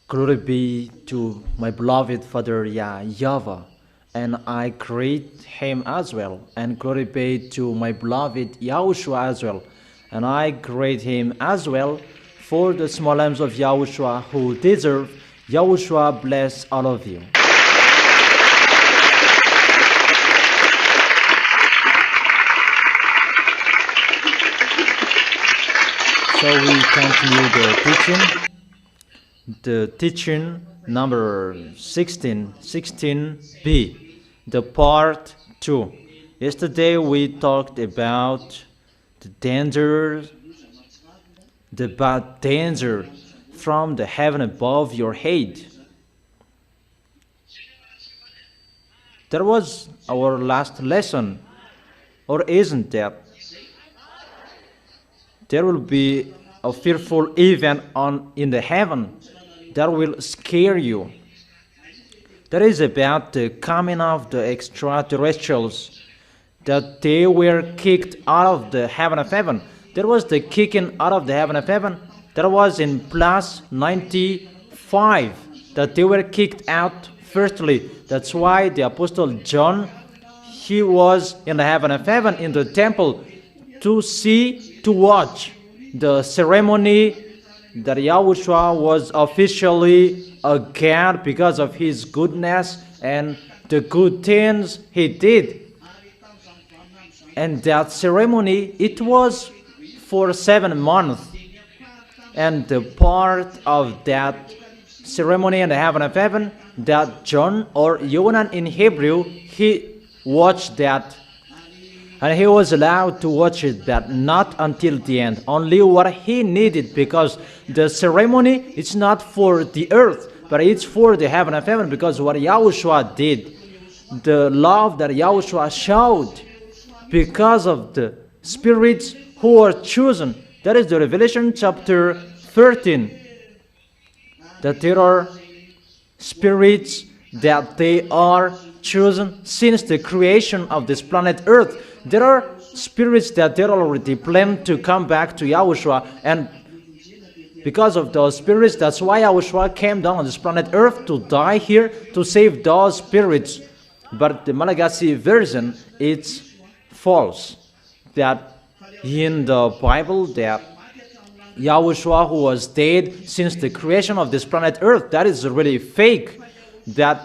Glory be to my beloved Father YAH YAHVAH, and I greet him as well. And glory be to my beloved YAHOSHUAH as well, and I greet him as well. For the small lambs of YAHOSHUAH who deserve, YAHOSHUAH bless all of you. So we continue the teaching number 16b, the part 2. Yesterday we talked about the danger from the heaven above your head. That was our last lesson, or isn't that? There will be a fearful event in the heaven that will scare you. That is about the coming of the extraterrestrials, that they were kicked out of the heaven of heaven. There was the kicking out of the heaven of heaven. That was in plus 95, that they were kicked out firstly. That's why the Apostle John, he was in the heaven of heaven in the temple to watch the ceremony that YAHOSHUAH was officially a God because of his goodness and the good things he did. And that ceremony, it was for 7 months. And the part of that ceremony in the heaven of heaven, that John, or Yohanan in Hebrew, he watched that. And he was allowed to watch it, but not until the end. Only what he needed, because the ceremony is not for the earth, but it's for the heaven of heaven. Because what YAHOSHUAH did, the love that YAHOSHUAH showed, because of the spirits who are chosen. That is the Revelation chapter 13. That there are spirits that they are chosen since the creation of this planet Earth. There are spirits that they're already planned to come back to YAHOSHUAH, and because of those spirits, that's why YAHOSHUAH came down on this planet Earth to die here to save those spirits. But the Malagasy version, it's false. That in the Bible, that YAHOSHUAH, who was dead since the creation of this planet Earth, that is really fake. That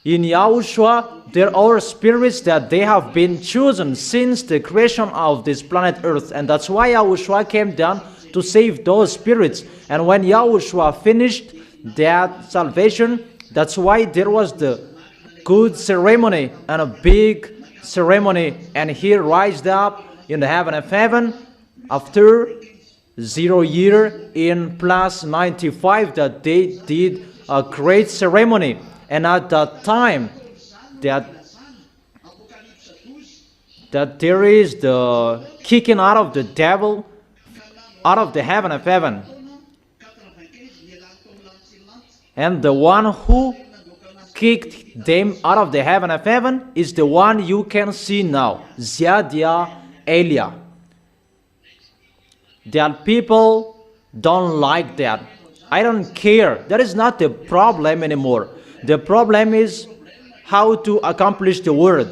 in YAHOSHUAH, there are spirits that they have been chosen since the creation of this planet Earth. And that's why YAHOSHUAH came down to save those spirits. And when YAHOSHUAH finished that salvation, that's why there was the good ceremony and a big ceremony. And he rised up in the heaven of heaven after 0 year in plus 95, that they did a great ceremony. And at that time, that there is the kicking out of the devil out of the heaven of heaven. And the one who kicked them out of the heaven of heaven is the one you can see now, YAH YAHVAH. That people don't like that. I don't care. That is not the problem anymore. The problem is how to accomplish the word.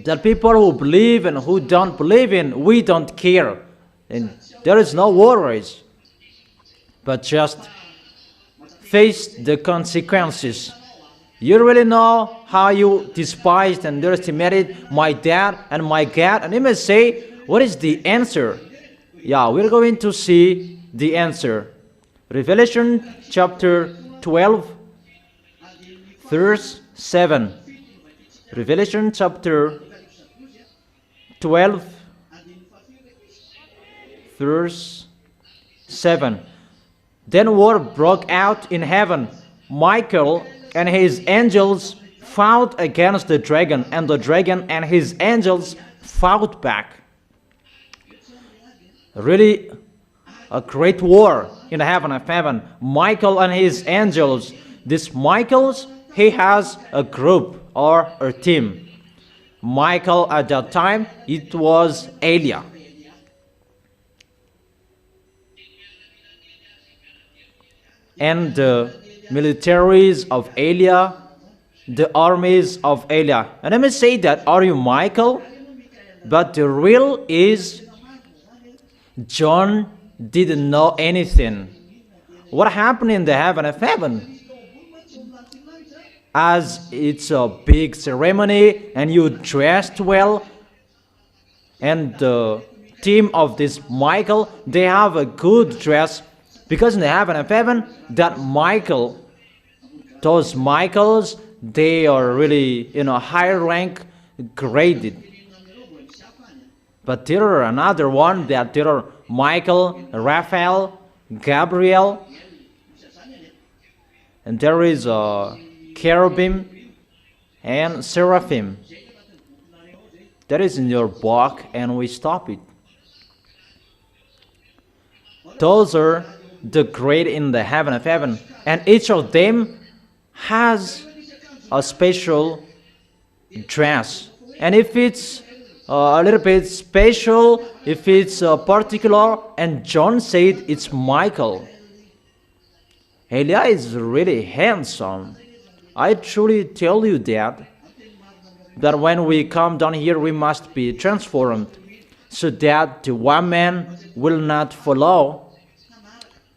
The people who believe and who don't believe in, we don't care. And there is no worries. But just face the consequences. You really know how you despised and underestimated my dad and my God. And you may say, what is the answer? Yeah, we're going to see the answer. Revelation chapter 12, verse 7. Revelation chapter 12, verse 7. Then war broke out in heaven. Michael and his angels fought against the dragon, and the dragon and his angels fought back. Really a great war in the heaven of heaven. Michael and his angels. This Michael's, he has a group or a team. Michael at that time, it was Elia. and the militaries of Eliah, the armies of Eliah. And let me say that, are you Michael? But the real is, John didn't know anything. What happened in the heaven of heaven? As it's a big ceremony and you dressed well, and the team of this Michael, they have a good dress, because in the heaven of heaven, that Michael, those Michaels, they are really in a high rank, graded. But there are another one, that there are Michael, Raphael, Gabriel, and there is a cherubim and seraphim. That is in your book, and we stop it. Those are the great in the heaven of heaven, and each of them has a special dress. And if it's a little bit special, if it's particular, and John said it's Michael. Eliah is really handsome. I truly tell you that when we come down here, we must be transformed, so that the woman will not follow.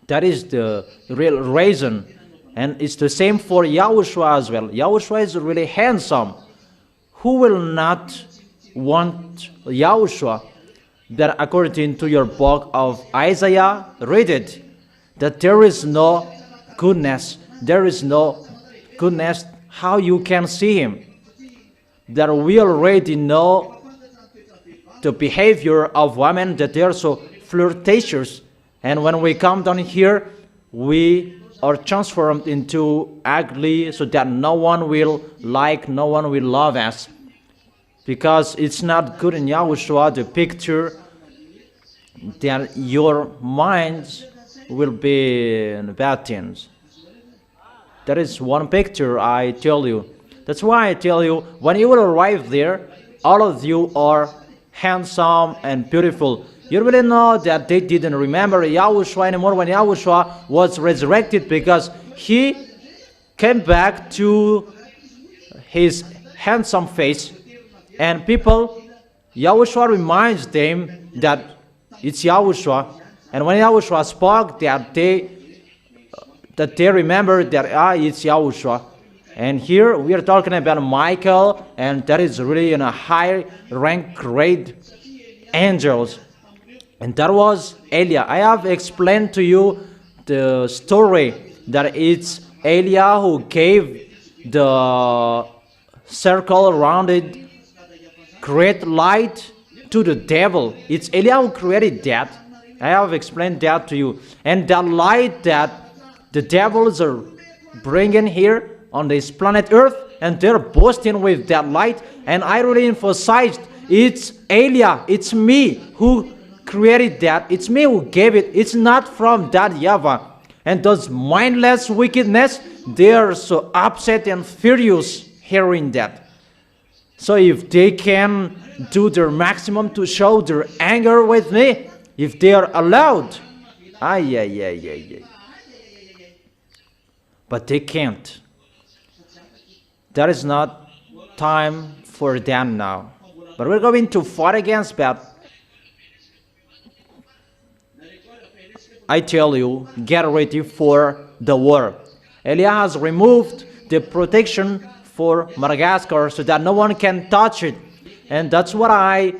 That is the real reason. And it's the same for Yahushua as well. Yahushua is really handsome. Who will not want Yahushua? That according to your book of Isaiah, read it, that there is no goodness. There is no goodness how you can see him. That we already know the behavior of women, that they are so flirtatious. And when we come down here, we are transformed into ugly, so that no one will like, no one will love us. Because it's not good in Yahushua, the picture, that your minds will be in bad things. That is one picture I tell you. That's why I tell you, when you will arrive there, all of you are handsome and beautiful. You really know that they didn't remember Yahushua anymore when Yahushua was resurrected, because he came back to his handsome face. And people, Yahushua reminds them that it's Yahushua. And when Yahushua spoke, that they remember that it's Yahushua. And here we are talking about Michael, and that is really in a high rank grade angels. And that was Eliah. I have explained to you the story that it's Eliah who gave the circle around it great light to the devil. It's Eliah who created that. I have explained that to you. And that light that the devils are bringing here on this planet Earth, and they're boasting with that light. And I really emphasized, it's Eliah, it's me who created that. It's me who gave it. It's not from that Yahweh. And those mindless wickedness, they are so upset and furious hearing that. So if they can do their maximum to show their anger with me, if they are allowed, but they can't. That is not time for them now. But we're going to fight against that. I tell you, get ready for the war. Eliah has removed the protection for Madagascar so that no one can touch it. And that's what I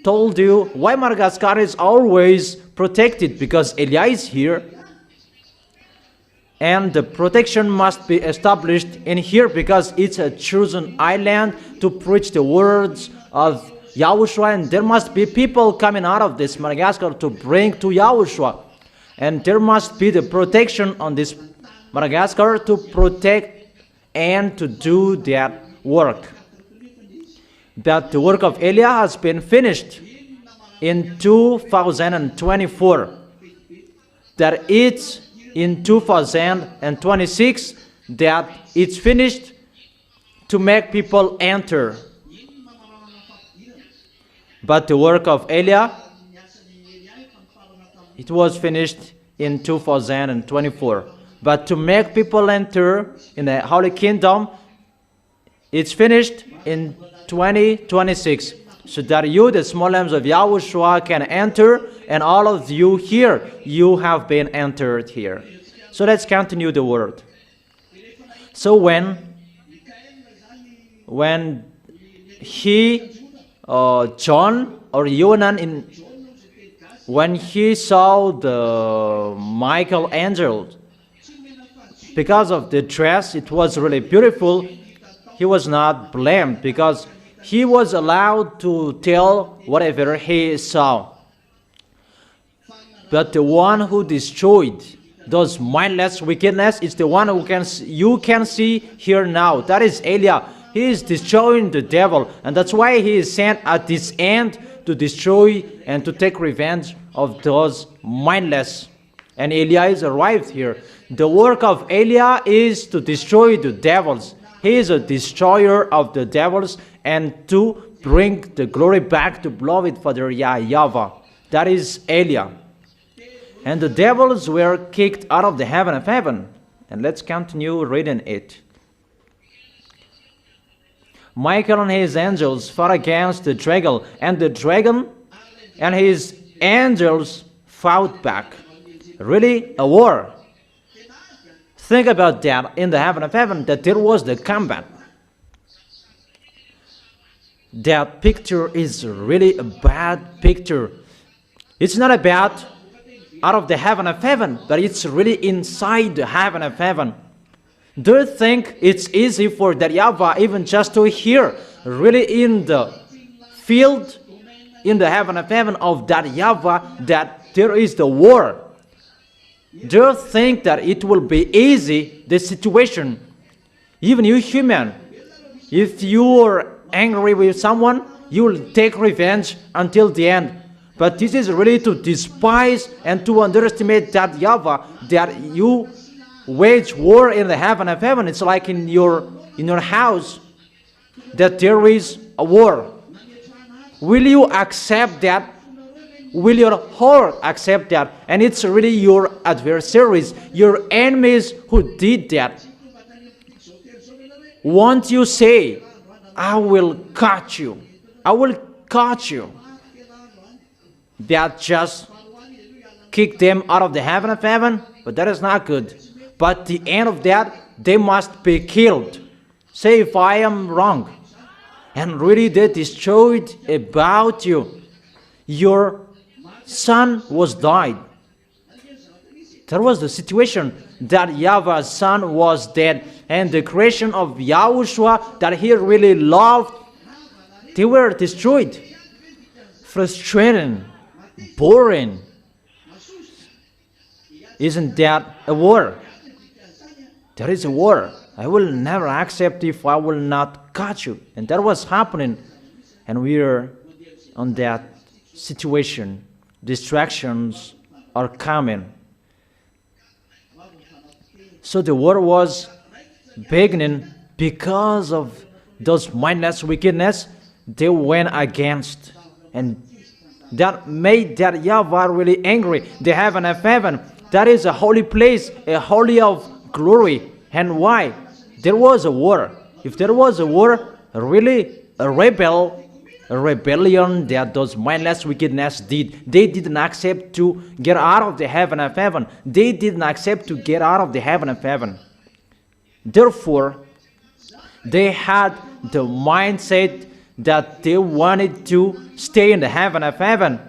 told you, why Madagascar is always protected, because Eliah is here. And the protection must be established in here, because it's a chosen island to preach the words of Yahushua. And there must be people coming out of this Madagascar to bring to Yahushua. And there must be the protection on this Madagascar to protect and to do that work. But the work of Eliah has been finished in 2024. That it's in 2026 that it's finished to make people enter. But the work of Eliah, it was finished in 2024. But to make people enter in the Holy Kingdom, it's finished in 2026. So that you, the small lambs of Yahushua, can enter, and all of you here, you have been entered here. So let's continue the word. So when John or Yohanan, when he saw the Michael angel, because of the dress, it was really beautiful, he was not blamed because he was allowed to tell whatever he saw. But the one who destroyed those mindless wickedness is the one who you can see here now. That is Eliah. He is destroying the devil, and that's why he is sent at this end to destroy and to take revenge of those mindless. And Eliah is arrived here. The work of Eliah is to destroy the devils. He is a destroyer of the devils and to bring the glory back to beloved Father YAH YAHVAH. That is Eliah. And the devils were kicked out of the heaven of heaven. And let's continue reading it. Michael and his angels fought against the dragon, and the dragon and his angels fought back. Really, a war. Think about that in the heaven of heaven, that there was the combat. That picture is really a bad picture. It's not about out of the heaven of heaven, but it's really inside the heaven of heaven. Do you think it's easy for that YAHVAH even just to hear really in the field, in the heaven of heaven of that YAHVAH, that there is the war? Do you think that it will be easy, the situation? Even you human, if you are angry with someone, you will take revenge until the end. But this is really to despise and to underestimate that YAHVAH, that you wage war in the heaven of heaven. It's like in your house, that there is a war. Will you accept that? Will your heart accept that? And it's really your adversaries, your enemies who did that. Won't you say, I will cut you. I will cut you. That just kick them out of the heaven of heaven? But that is not good. But the end of that, they must be killed. Say if I am wrong. And really they destroyed about you. Your son was died. That was the situation, that YAHVAH's son was dead. And the creation of YAHOSHUAH that he really loved, they were destroyed. Frustrating, boring. Isn't that a war? There is a war. I will never accept if I will not catch you. And that was happening. And we are on that situation. Distractions are coming. So the war was beginning because of those mindless wickedness they went against. And that made that YAHVAH really angry. The heaven of heaven, that is a holy place, a holy of glory. And why? There was a war. If there was a war, really a rebellion that those mindless wickedness did. They didn't accept to get out of the heaven of heaven. They didn't accept to get out of the heaven of heaven. Therefore, they had the mindset that they wanted to stay in the heaven of heaven.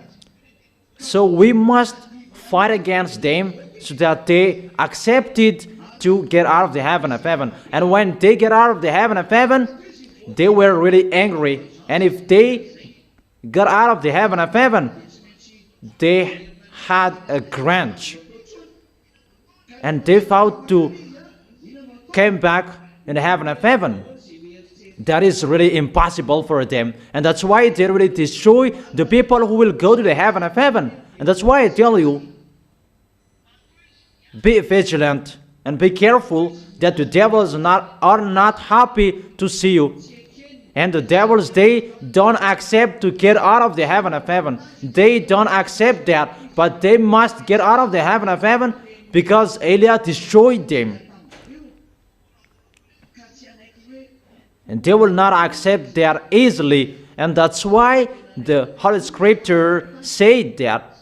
So we must fight against them so that they accepted to get out of the heaven of heaven. And when they get out of the heaven of heaven, they were really angry. And if they got out of the heaven of heaven, they had a grudge. And they thought to come back in the heaven of heaven. That is really impossible for them. And that's why they really destroy the people who will go to the heaven of heaven. And that's why I tell you, be vigilant and be careful that the devils are not happy to see you. And the devils, they don't accept to get out of the heaven of heaven. They don't accept that. But they must get out of the heaven of heaven because Eliah destroyed them. And they will not accept that easily. And that's why the Holy Scripture said that,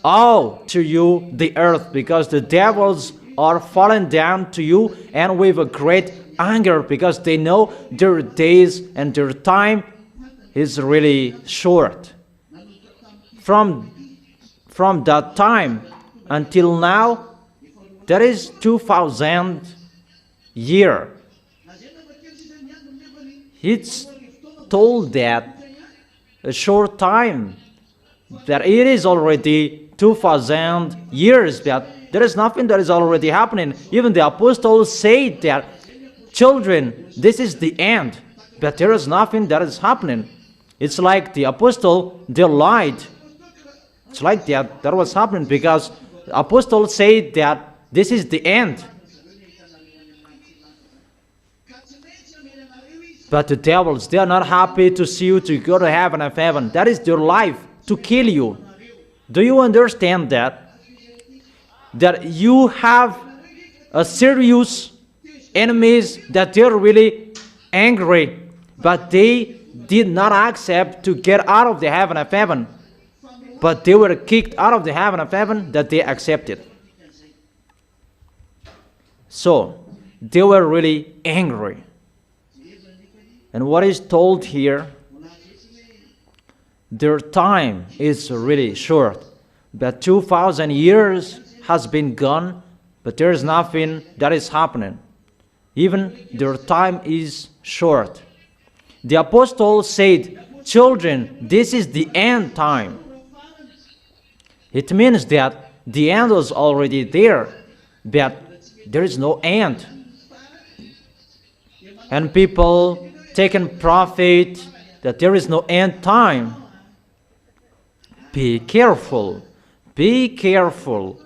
"Woe to you, the earth, because the devils are fallen down to you, and with a great anger, because they know their days and their time is really short." From that time until now, there is 2,000 years. It's told that a short time, that it is already 2,000 years, that there is nothing that is already happening. Even the apostles say that, "Children, this is the end," but there is nothing that is happening. It's like the apostle, they lied. It's like that was happening, because the apostles say that this is the end. But the devils, they are not happy to see you to go to heaven of heaven. That is their life, to kill you. Do you understand that? That you have a serious enemies, that they're really angry, but they did not accept to get out of the heaven of heaven. But they were kicked out of the heaven of heaven that they accepted. So, they were really angry. And what is told here, their time is really short. But 2,000 years has been gone, but there is nothing that is happening. Even their time is short. The apostle said, "Children, this is the end time." It means that the end was already there, but there is no end. And people taken profit that there is no end time. Be careful. Be careful.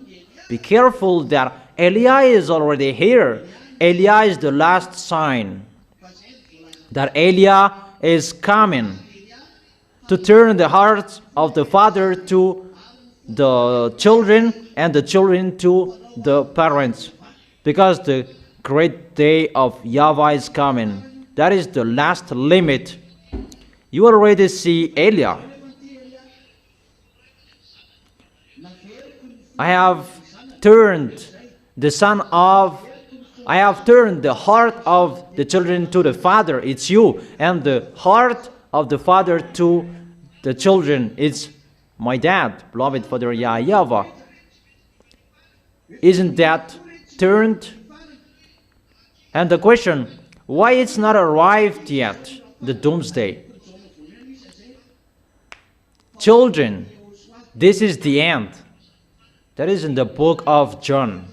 Be careful that Eliah is already here. Eliah is the last sign that Eliah is coming to turn the hearts of the father to the children and the children to the parents, because the great day of Yahweh is coming. That is the last limit. You already see Eliah. I have turned the heart of the children to the father. It's you. And the heart of the father to the children. It's my dad, beloved Father YAH YAHVAH. Isn't that turned? And the question, why it's not arrived yet, the doomsday? Children, this is the end. That is in the book of John.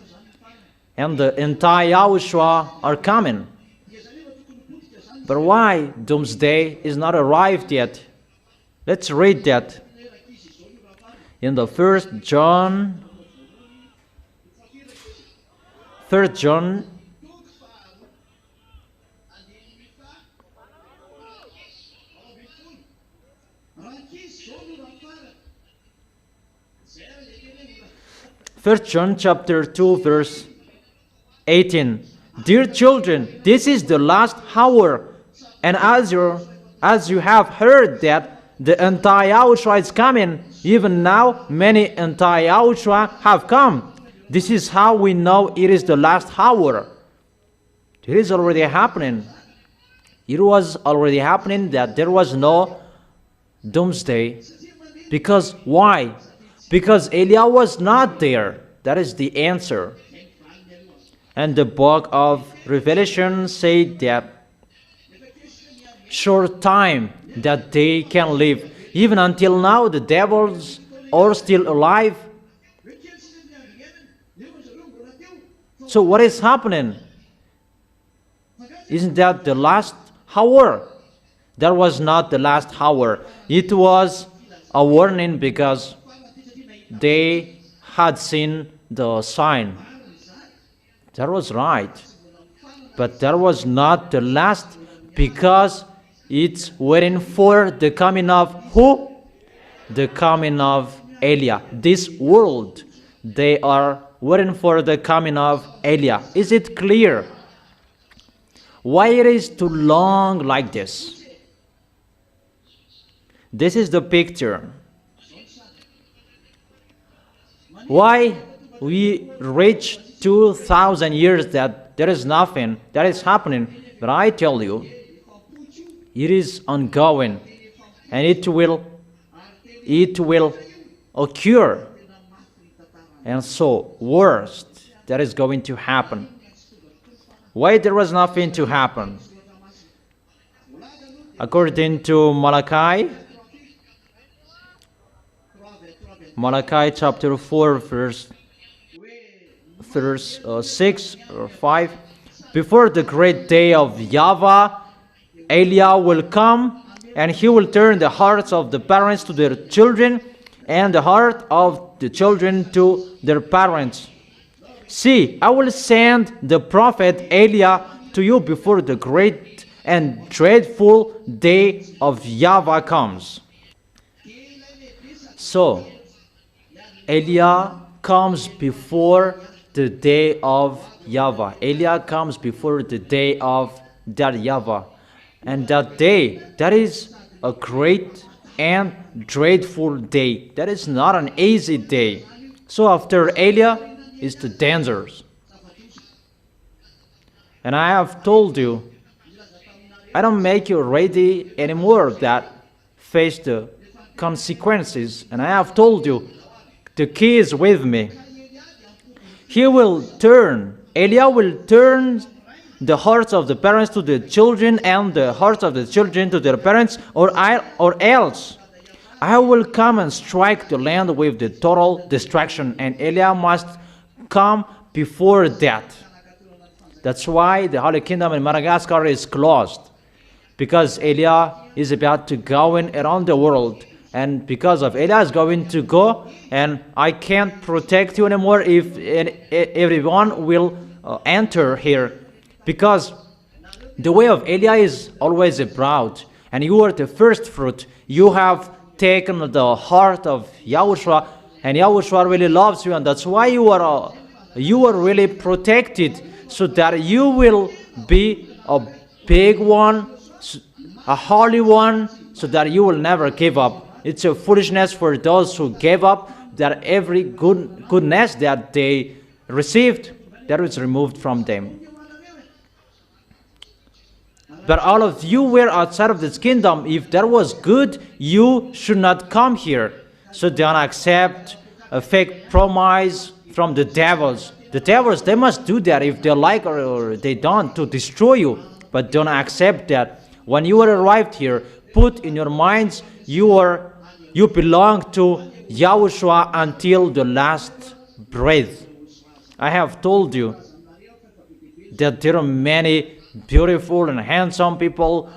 And the entire YAHOSHUAH are coming. But why doomsday is not arrived yet? Let's read that in the 1 John. 3 John. First John chapter 2 verse 18. Dear children, this is the last hour, and as you have heard that the anti-YAHOSHUAH is coming, even now many anti-YAHOSHUAH have come. This is how we know it is the last hour. It is already happening. It was already happening that there was no doomsday. Because why? Because Eliah was not there. That is the answer. And the book of Revelation said that short time that they can live. Even until now, the devils are still alive. So what is happening? Isn't that the last hour? That was not the last hour. It was a warning because they had seen the sign. That was right. But that was not the last, because it's waiting for the coming of who? The coming of Eliah. This world, they are waiting for the coming of Eliah. Is it clear? Why it is too long like this? This is the picture. Why we reach 2,000 years that there is nothing that is happening, but I tell you, it is ongoing, and it will occur. And so, worst that is going to happen. Why there was nothing to happen? According to Malachi chapter 4, verse 6 or 5, before the great day of YAHVAH, Eliah will come, and he will turn the hearts of the parents to their children, and the heart of the children to their parents. See, I will send the prophet Eliah to you before the great and dreadful day of YAHVAH comes. So, Eliah comes before the day of YAHVAH. Eliah comes before the day of that YAHVAH. And that day, that is a great and dreadful day. That is not an easy day. So after Eliah is the dangers. And I have told you, I don't make you ready anymore that face the consequences. And I have told you, the key is with me. Eliah will turn the hearts of the parents to the children, and the hearts of the children to their parents, or else I will come and strike the land with the total destruction, and Eliah must come before that. That's why the Holy Kingdom in Madagascar is closed, because Eliah is about to go in around the world, and because of Eliah is going to go, and I can't protect you anymore if everyone will enter here. Because the way of Eliah is always abroad, and you are the first fruit. You have taken the heart of YAHOSHUAH, and YAHOSHUAH really loves you, and that's why you are really protected, so that you will be a big one, a holy one, so that you will never give up. It's a foolishness for those who gave up, that every goodness that they received, that was removed from them. But all of you were outside of this kingdom. If there was good, you should not come here. So don't accept a fake promise from the devils. The devils, they must do that if they like or they don't, to destroy you. But don't accept that. When you are arrived here, put in your minds you belong to YAHOSHUAH until the last breath. I have told you that there are many beautiful and handsome people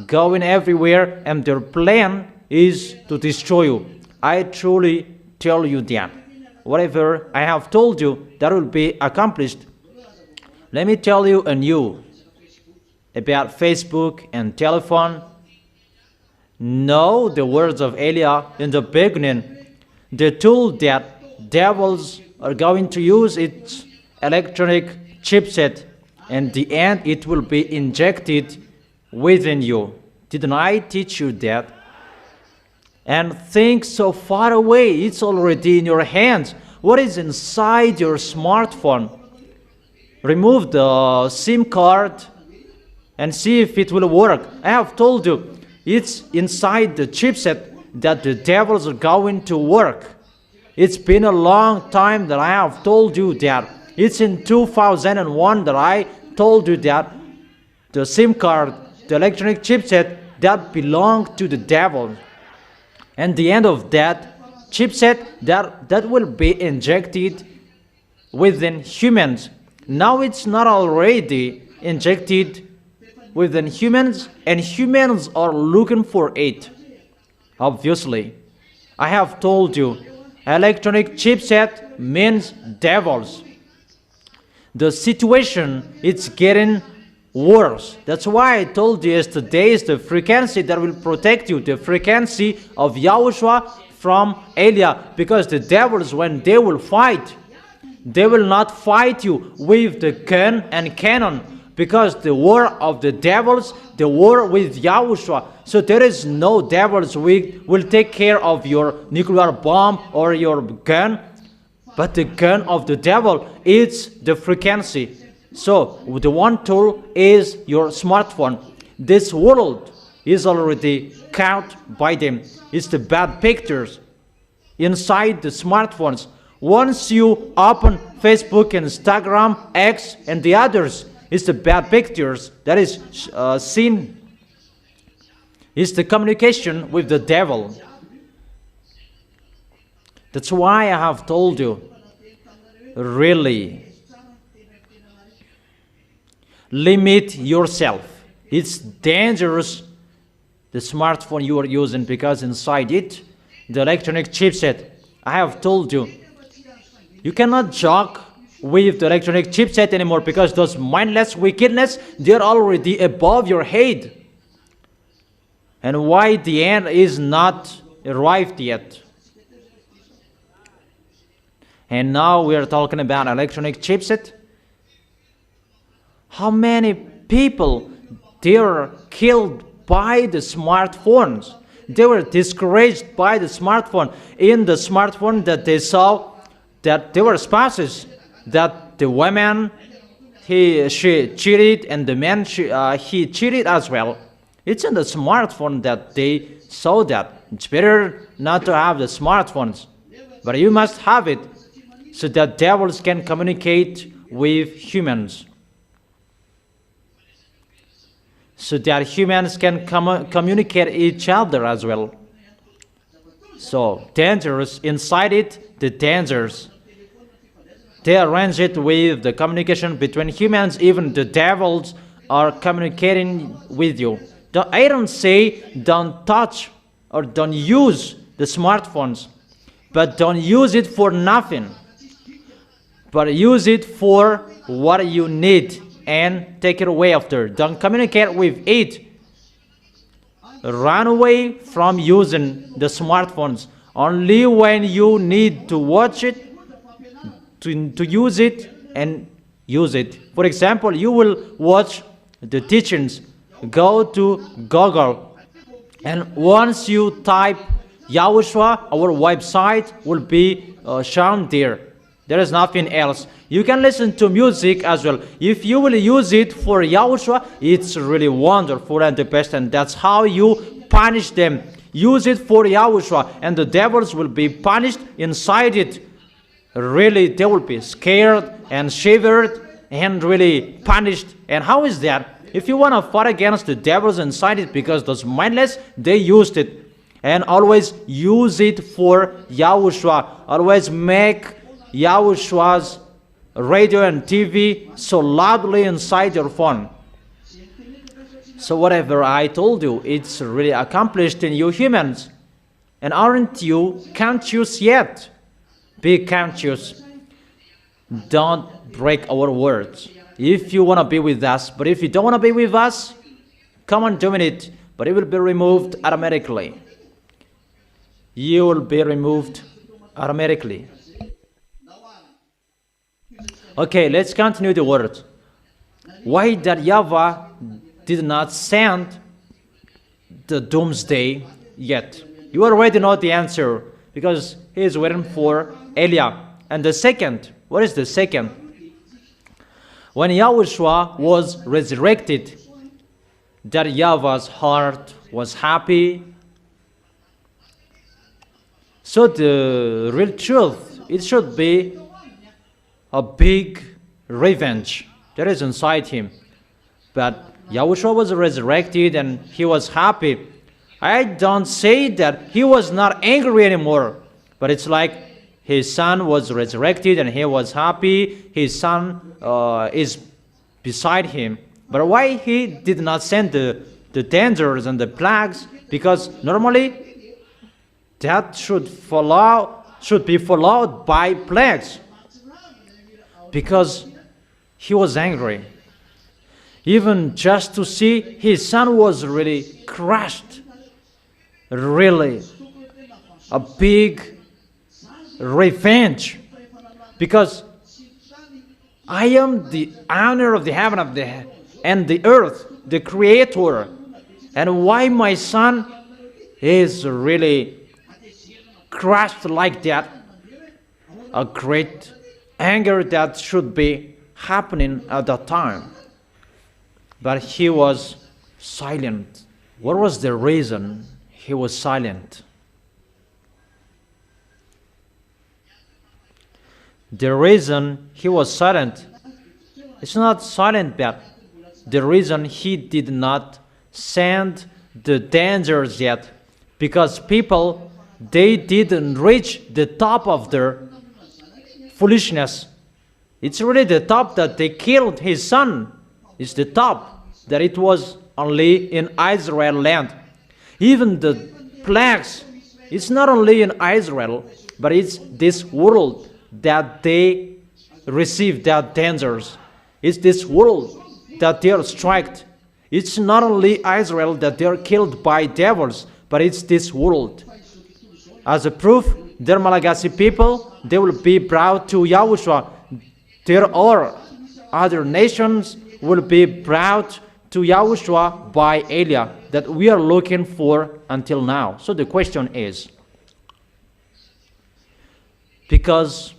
going everywhere, and their plan is to destroy you. I truly tell you that. Whatever I have told you, that will be accomplished. Let me tell you anew about Facebook and telephone. Know the words of Eliah in the beginning. The tool that devils are going to use, its electronic chipset. In the end, it will be injected within you. Didn't I teach you that? And think so far away, it's already in your hands. What is inside your smartphone? Remove the SIM card and see if it will work. I have told you, it's inside the chipset that the devils are going to work. It's been a long time that I have told you that. It's in 2001 that I told you that the SIM card, the electronic chipset, that belonged to the devil. And the end of that chipset, that will be injected within humans. Now it's not already injected within humans, and humans are looking for it. Obviously, I have told you, electronic chipset means devils. The situation, it's getting worse. That's why I told you yesterday is the frequency that will protect you, the frequency of YAHOSHUAH from Eliah. Because the devils, when they will fight, They will not fight you with the gun and cannon, because the war of the devils, the war with Yahushua. So there is no devils will take care of your nuclear bomb or your gun, but the gun of the devil is the frequency. So the one tool is your smartphone. This world is already caught by them. It's the bad pictures inside the smartphones. Once you open Facebook, Instagram, X, and the others, it's the bad pictures that is seen. It's the communication with the devil. That's why I have told you, really, limit yourself. It's dangerous, the smartphone you are using, because inside it, the electronic chipset, I have told you, you cannot joke with the electronic chipset anymore, because those mindless wickedness, they're already above your head. And why the end is not arrived yet. And now we are talking about electronic chipset. How many people they were killed by the smartphones? They were discouraged by the smartphone. In the smartphone that they saw that there were spouses, that the woman she cheated and the man he cheated as well. It's in the smartphone that they saw that. It's better not to have the smartphones, but you must have it so that devils can communicate with humans. So that humans can communicate each other as well. So dangerous, inside it, the dangers. They arrange it with the communication between humans. Even the devils are communicating with you. I don't say don't touch or don't use the smartphones, but don't use it for nothing. But use it for what you need and take it away after. Don't communicate with it. Run away from using the smartphones. Only when you need to watch it, to use it, and use it. For example, you will watch the teachings. Go to Google, and once you type YAHOSHUAH, our website will be shown there. There is nothing else. You can listen to music as well. If you will use it for YAHOSHUAH, it's really wonderful and the best, and that's how you punish them. Use it for YAHOSHUAH, and the devils will be punished inside it. Really, they will be scared and shivered and really punished. And how is that? If you want to fight against the devils inside it, because those mindless, they used it. And always use it for YAHOSHUAH. Always make YAHOSHUAH's radio and TV so loudly inside your phone. So whatever I told you, it's really accomplished in you humans. And aren't you conscious yet? Be conscious. Don't break our words. If you want to be with us, but if you don't want to be with us, come on doing it, but it will be removed automatically. You will be removed automatically. Okay, let's continue the word. Why that Yahweh did not send the doomsday yet? You already know the answer, because he is waiting for Eliah. And the second, what is the second? When Yahushua was resurrected, that Yahweh's heart was happy. So the real truth, it should be a big revenge that is inside him. But Yahushua was resurrected and he was happy. I don't say that he was not angry anymore, but it's like his son was resurrected and he was happy. His son is beside him. But why he did not send the dangers and the plagues? Because normally that should be followed by plagues. Because he was angry. Even just to see his son was really crushed. Really a big revenge, because I am the owner of the heaven and the earth, the creator. And why my son is really crushed like that? A great anger that should be happening at that time. But he was silent. What was the reason he was silent? The reason he was silent, it's not silent, but the reason he did not send the dangers yet, because people, they didn't reach the top of their foolishness. It's really the top that they killed his son. It's the top that it was only in Israel land. Even the plagues, it's not only in Israel, but it's this world that they receive their dangers. It's this world that they are struck. It's not only Israel that they are killed by devils, but it's this world. As a proof, their Malagasy people, they will be brought to Yahushua. There are other nations will be brought to Yahushua by Elia that we are looking for until now. So the question is, because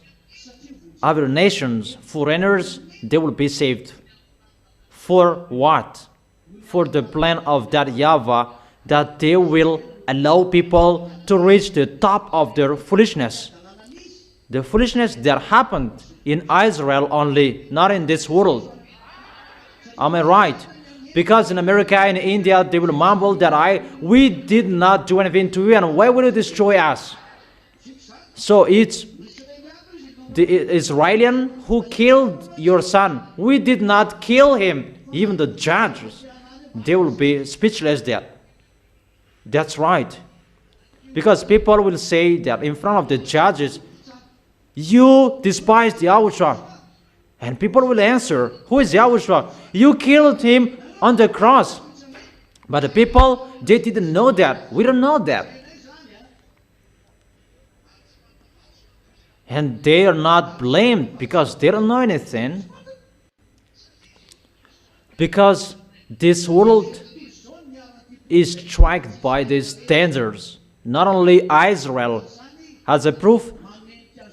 other nations, foreigners, they will be saved. For what? For the plan of that Yahweh, that they will allow people to reach the top of their foolishness. The foolishness that happened in Israel only, not in this world. Am I right? Because in America and India, they will mumble that we did not do anything to you, and why will you destroy us? So it's the Israeli who killed your son. We did not kill him. Even the judges, they will be speechless there. That's right. Because people will say that in front of the judges, you despise Yahushua. And people will answer, who is Yahushua? You killed him on the cross. But the people, they didn't know that. We don't know that. And they are not blamed because they don't know anything. Because this world is struck by these dangers. Not only Israel. As a proof,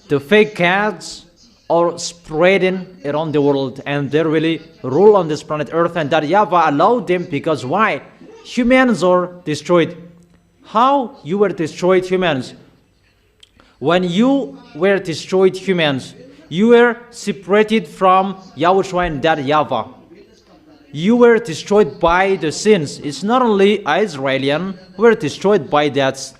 the fake gods are spreading around the world, and they really rule on this planet Earth, and that Yahweh allowed them because why? Humans are destroyed. How you were destroyed, humans? When you were destroyed, humans, you were separated from Yahushua and that Yahweh. You were destroyed by the sins. It's not only Israelian who were destroyed by that.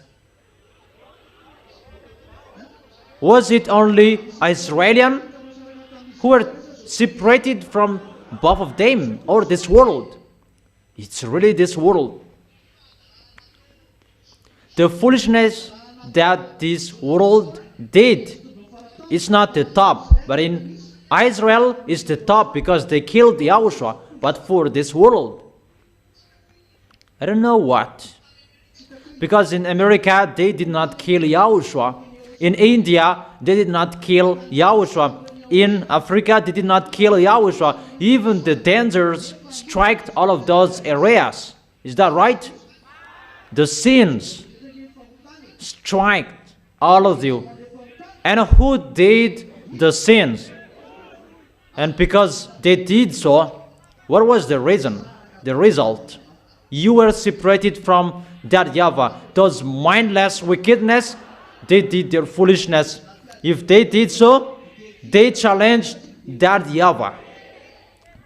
Was it only Israelian who were separated from both of them, or this world? It's really this world. The foolishness that this world did is not the top, but in Israel is the top because they killed Yahushua. But for this world, I don't know what. Because in America, they did not kill Yahushua. In India, they did not kill Yahushua. In Africa, they did not kill Yahushua. Even the dangers struck all of those areas. Is that right? The sins struck all of you. And who did the sins? And because they did so, what was the reason? The result? You were separated from that Yahweh. Those mindless wickedness, they did their foolishness. If they did so, they challenged that Yahweh.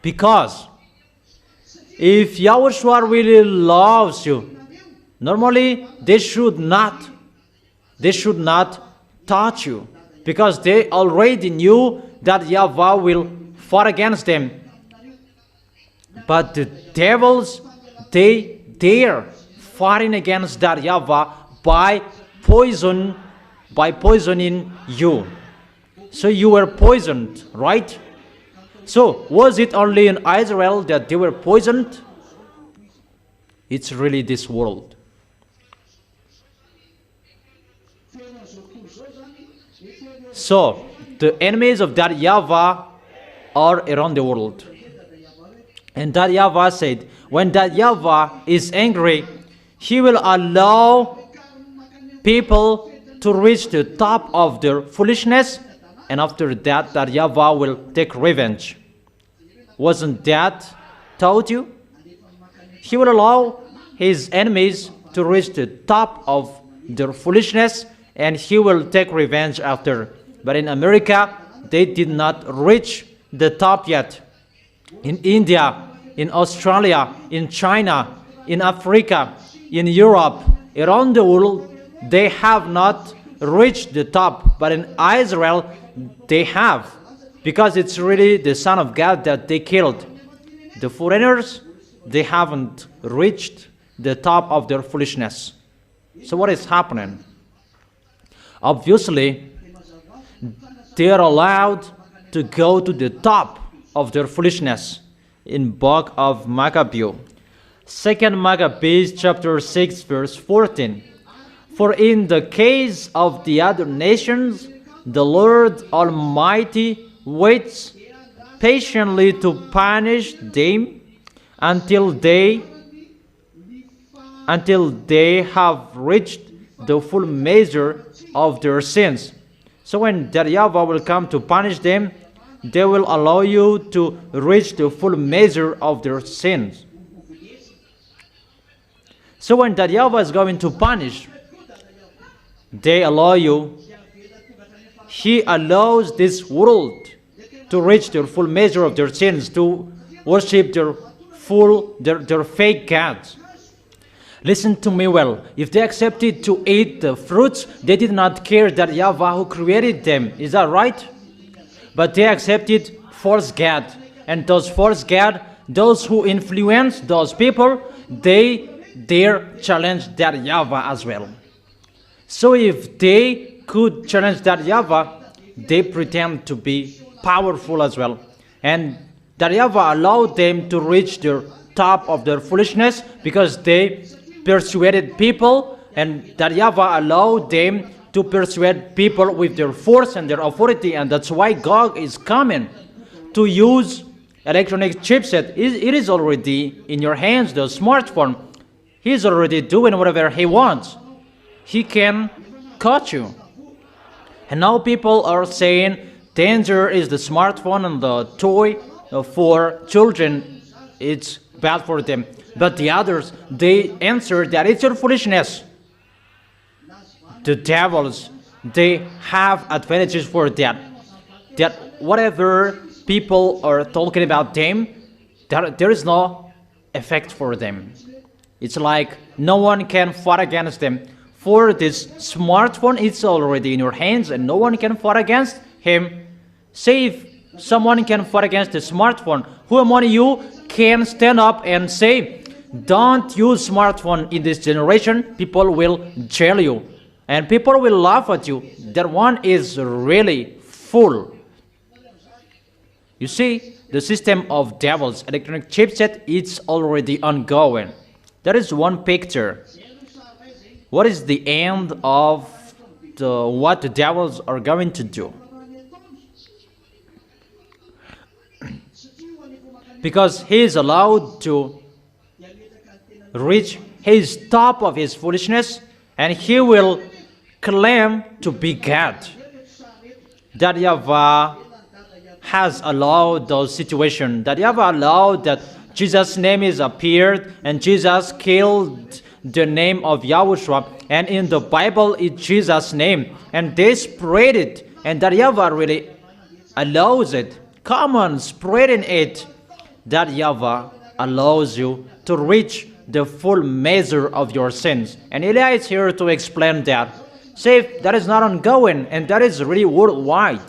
Because if Yahushua really loves you, normally they should not touch you. Because they already knew that Yahweh will fight against them. But the devils, they are fighting against that Yahweh by poisoning you. So you were poisoned, right? So was it only in Israel that they were poisoned? It's really this world. So the enemies of that Yahweh are around the world. And that YAHVAH said, when that YAHVAH is angry, he will allow people to reach the top of their foolishness, and after that, that YAHVAH will take revenge. Wasn't that told you? He will allow his enemies to reach the top of their foolishness, and he will take revenge after. But in America, they did not reach the top yet. In India, in Australia, in China, in Africa, in Europe, around the world, they have not reached the top. But in Israel, they have, because it's really the Son of God that they killed. The foreigners, they haven't reached the top of their foolishness. So what is happening? Obviously, they are allowed to go to the top of their foolishness in book of Maccabees. 2 Maccabees chapter 6 verse 14. For in the case of the other nations, the Lord Almighty waits patiently to punish them until they have reached the full measure of their sins. So when that YAHVAH will come to punish them, they will allow you to reach the full measure of their sins. So when that YAHVAH is going to punish, they allow you, he allows this world to reach their full measure of their sins, to worship their fake gods. Listen to me well. If they accepted to eat the fruits, they did not care that YAHVAH who created them. Is that right? But they accepted false God. And those false God, those who influence those people, they dare challenge that YAHVAH as well. So if they could challenge that YAHVAH, they pretend to be powerful as well. And that YAHVAH allowed them to reach the top of their foolishness because they persuaded people, and that YAHVAH allowed them to persuade people with their force and their authority. And that's why God is coming to use electronic chipset. It is already in your hands, the smartphone. He's already doing whatever he wants. He can catch you. And now people are saying danger is the smartphone and the toy for children. It's bad for them. But the others, they answer that it's your foolishness. The devils, they have advantages for that. That whatever people are talking about them, there is no effect for them. It's like no one can fight against them. For this smartphone, it's already in your hands and no one can fight against him. Say if someone can fight against the smartphone, who among you can stand up and say, don't use smartphone in this generation, people will jail you. And people will laugh at you. That one is really fool. You see, the system of devils, electronic chipset, it's already ongoing. That is one picture. What is the end of what the devils are going to do? Because he is allowed to reach his top of his foolishness, and he will claim to be God. That YAHVAH has allowed those situations. That YAHVAH allowed that Jesus' name is appeared, and Jesus killed the name of YAHOSHUAH, and in the Bible it's Jesus' name, and they spread it, and that YAHVAH really allows it. Come on, spreading it. That YAHVAH allows you to reach the full measure of your sins. And Eli is here to explain that. Say that is not ongoing, and that is really worldwide.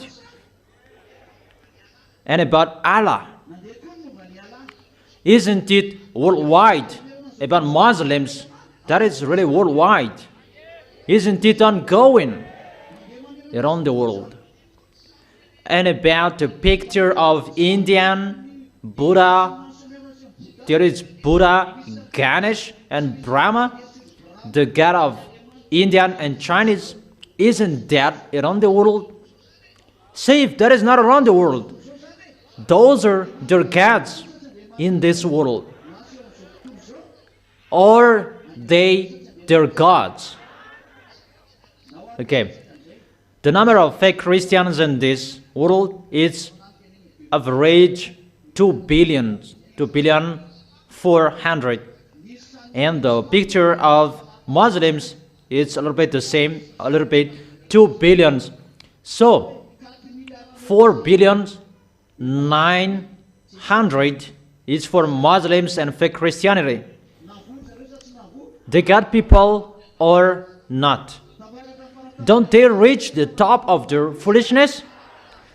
And about Allah, isn't it worldwide? About Muslims, that is really worldwide. Isn't it ongoing around the world? And about the picture of Indian Buddha, there is Buddha, Ganesh, and Brahma, the god of Indian and Chinese. Isn't that around the world? Say if that is not around the world, Those are their gods in this world. Or they their gods. Okay. The number of fake Christians in this world is average 2 billion, 400. And the picture of Muslims is a little bit the same, a little bit 2 billions. So 4 billion 900 is for Muslims and fake Christianity. They got people or not? Don't they reach the top of their foolishness?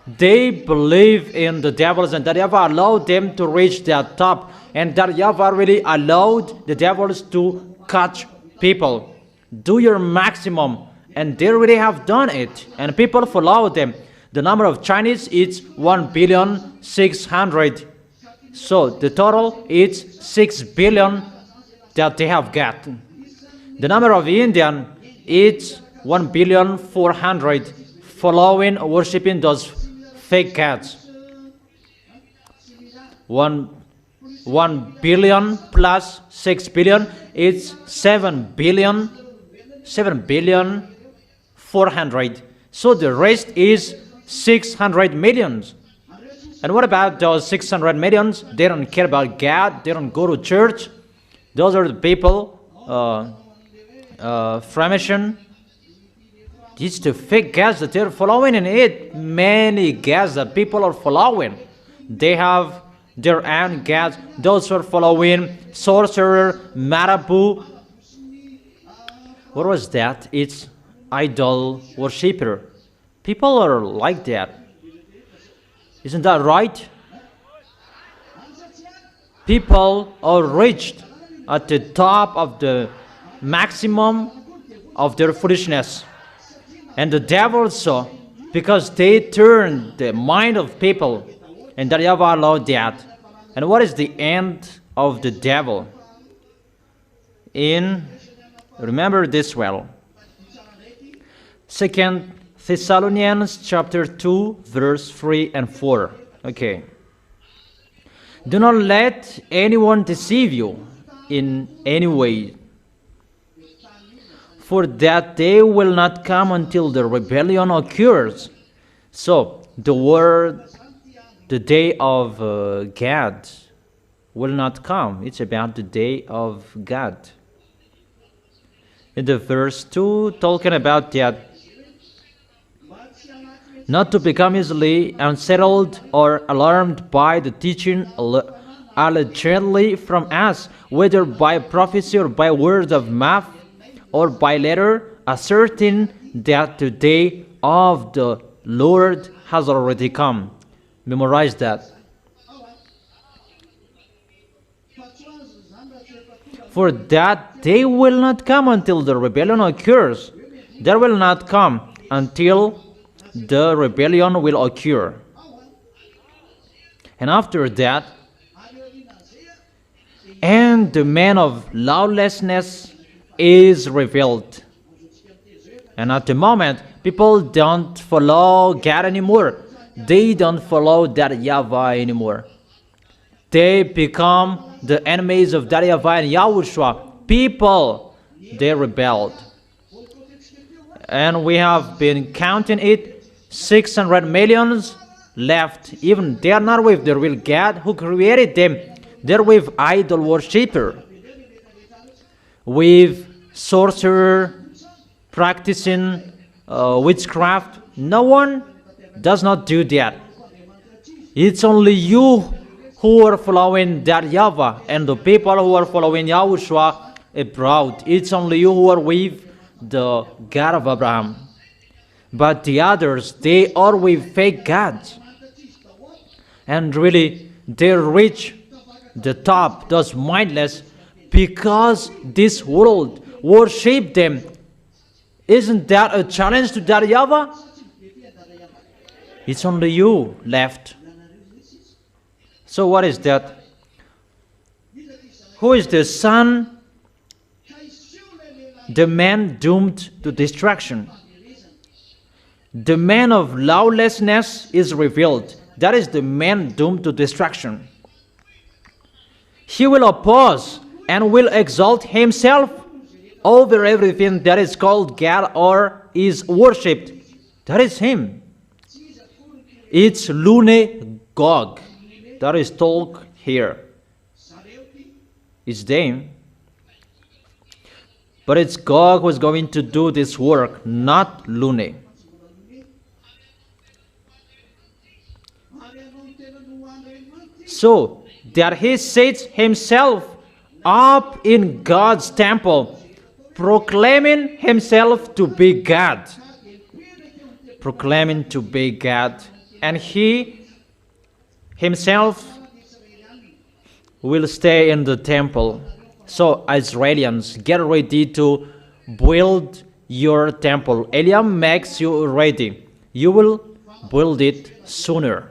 They believe in the devils and that Yahweh allowed them to reach that top, and that Yahweh really allowed the devils to catch people. Do your maximum, and they really have done it, and people follow them. The number of Chinese is 1,600,000,000. So the total is 6 billion that they have got. The number of Indian is 1,400,000,000 following, worshipping those fake gods. 1 billion plus 6 billion is 7 billion 400. So the rest is 600 millions. And what about those 600 millions? They don't care about God. They don't go to church. Those are the people, Freemason. It's the fake gods that they're following, and it many gods that people are following. They have their own gods. Those who are following sorcerer, marabu. What was that? It's idol worshiper. People are like that. Isn't that right? People are reached at the top of the maximum of their foolishness. And the devil saw, because they turned the mind of people, and that Yahweh allowed that. And what is the end of the devil? Remember this well. 2 Thessalonians chapter 2, verse 3 and 4. Okay. Do not let anyone deceive you in any way, for that day will not come until the rebellion occurs. So, the day of God will not come. It's about the day of God. In the verse 2, talking about that, not to become easily unsettled or alarmed by the teaching allegedly from us, whether by prophecy or by word of mouth, or by letter, asserting that the day of the Lord has already come. Memorize that. For that day will not come until the rebellion occurs. There will not come until the rebellion will occur. And after that, and the man of lawlessness is revealed. And at the moment, people don't follow God anymore. They don't follow that Yahweh anymore. They become the enemies of that Yahweh and YAHOSHUAH. People, they rebelled. And we have been counting it, 600 millions left. Even they are not with the real God who created them. They're with idol worshiper, with sorcerer, practicing witchcraft. No one does not do that. It's only you who are following that Yahweh, and the people who are following YAHOSHUAH abroad. It's only you who are with the God of Abraham. But the others, they are with fake gods. And really, they reach the top, those mindless, because this world worship them. Isn't that a challenge to that Yahweh? It's only you left. So what is that? Who is the son? The man doomed to destruction. The man of lawlessness is revealed. That is the man doomed to destruction. He will oppose and will exalt himself over everything that is called God or is worshipped. That is him. It's Lune Gog that is told here. It's them. But it's Gog who is going to do this work, not Lune. So that he sets himself up in God's temple, proclaiming himself to be God. Proclaiming to be God. And he himself will stay in the temple. So Israelians, get ready to build your temple. Eliah makes you ready. You will build it sooner.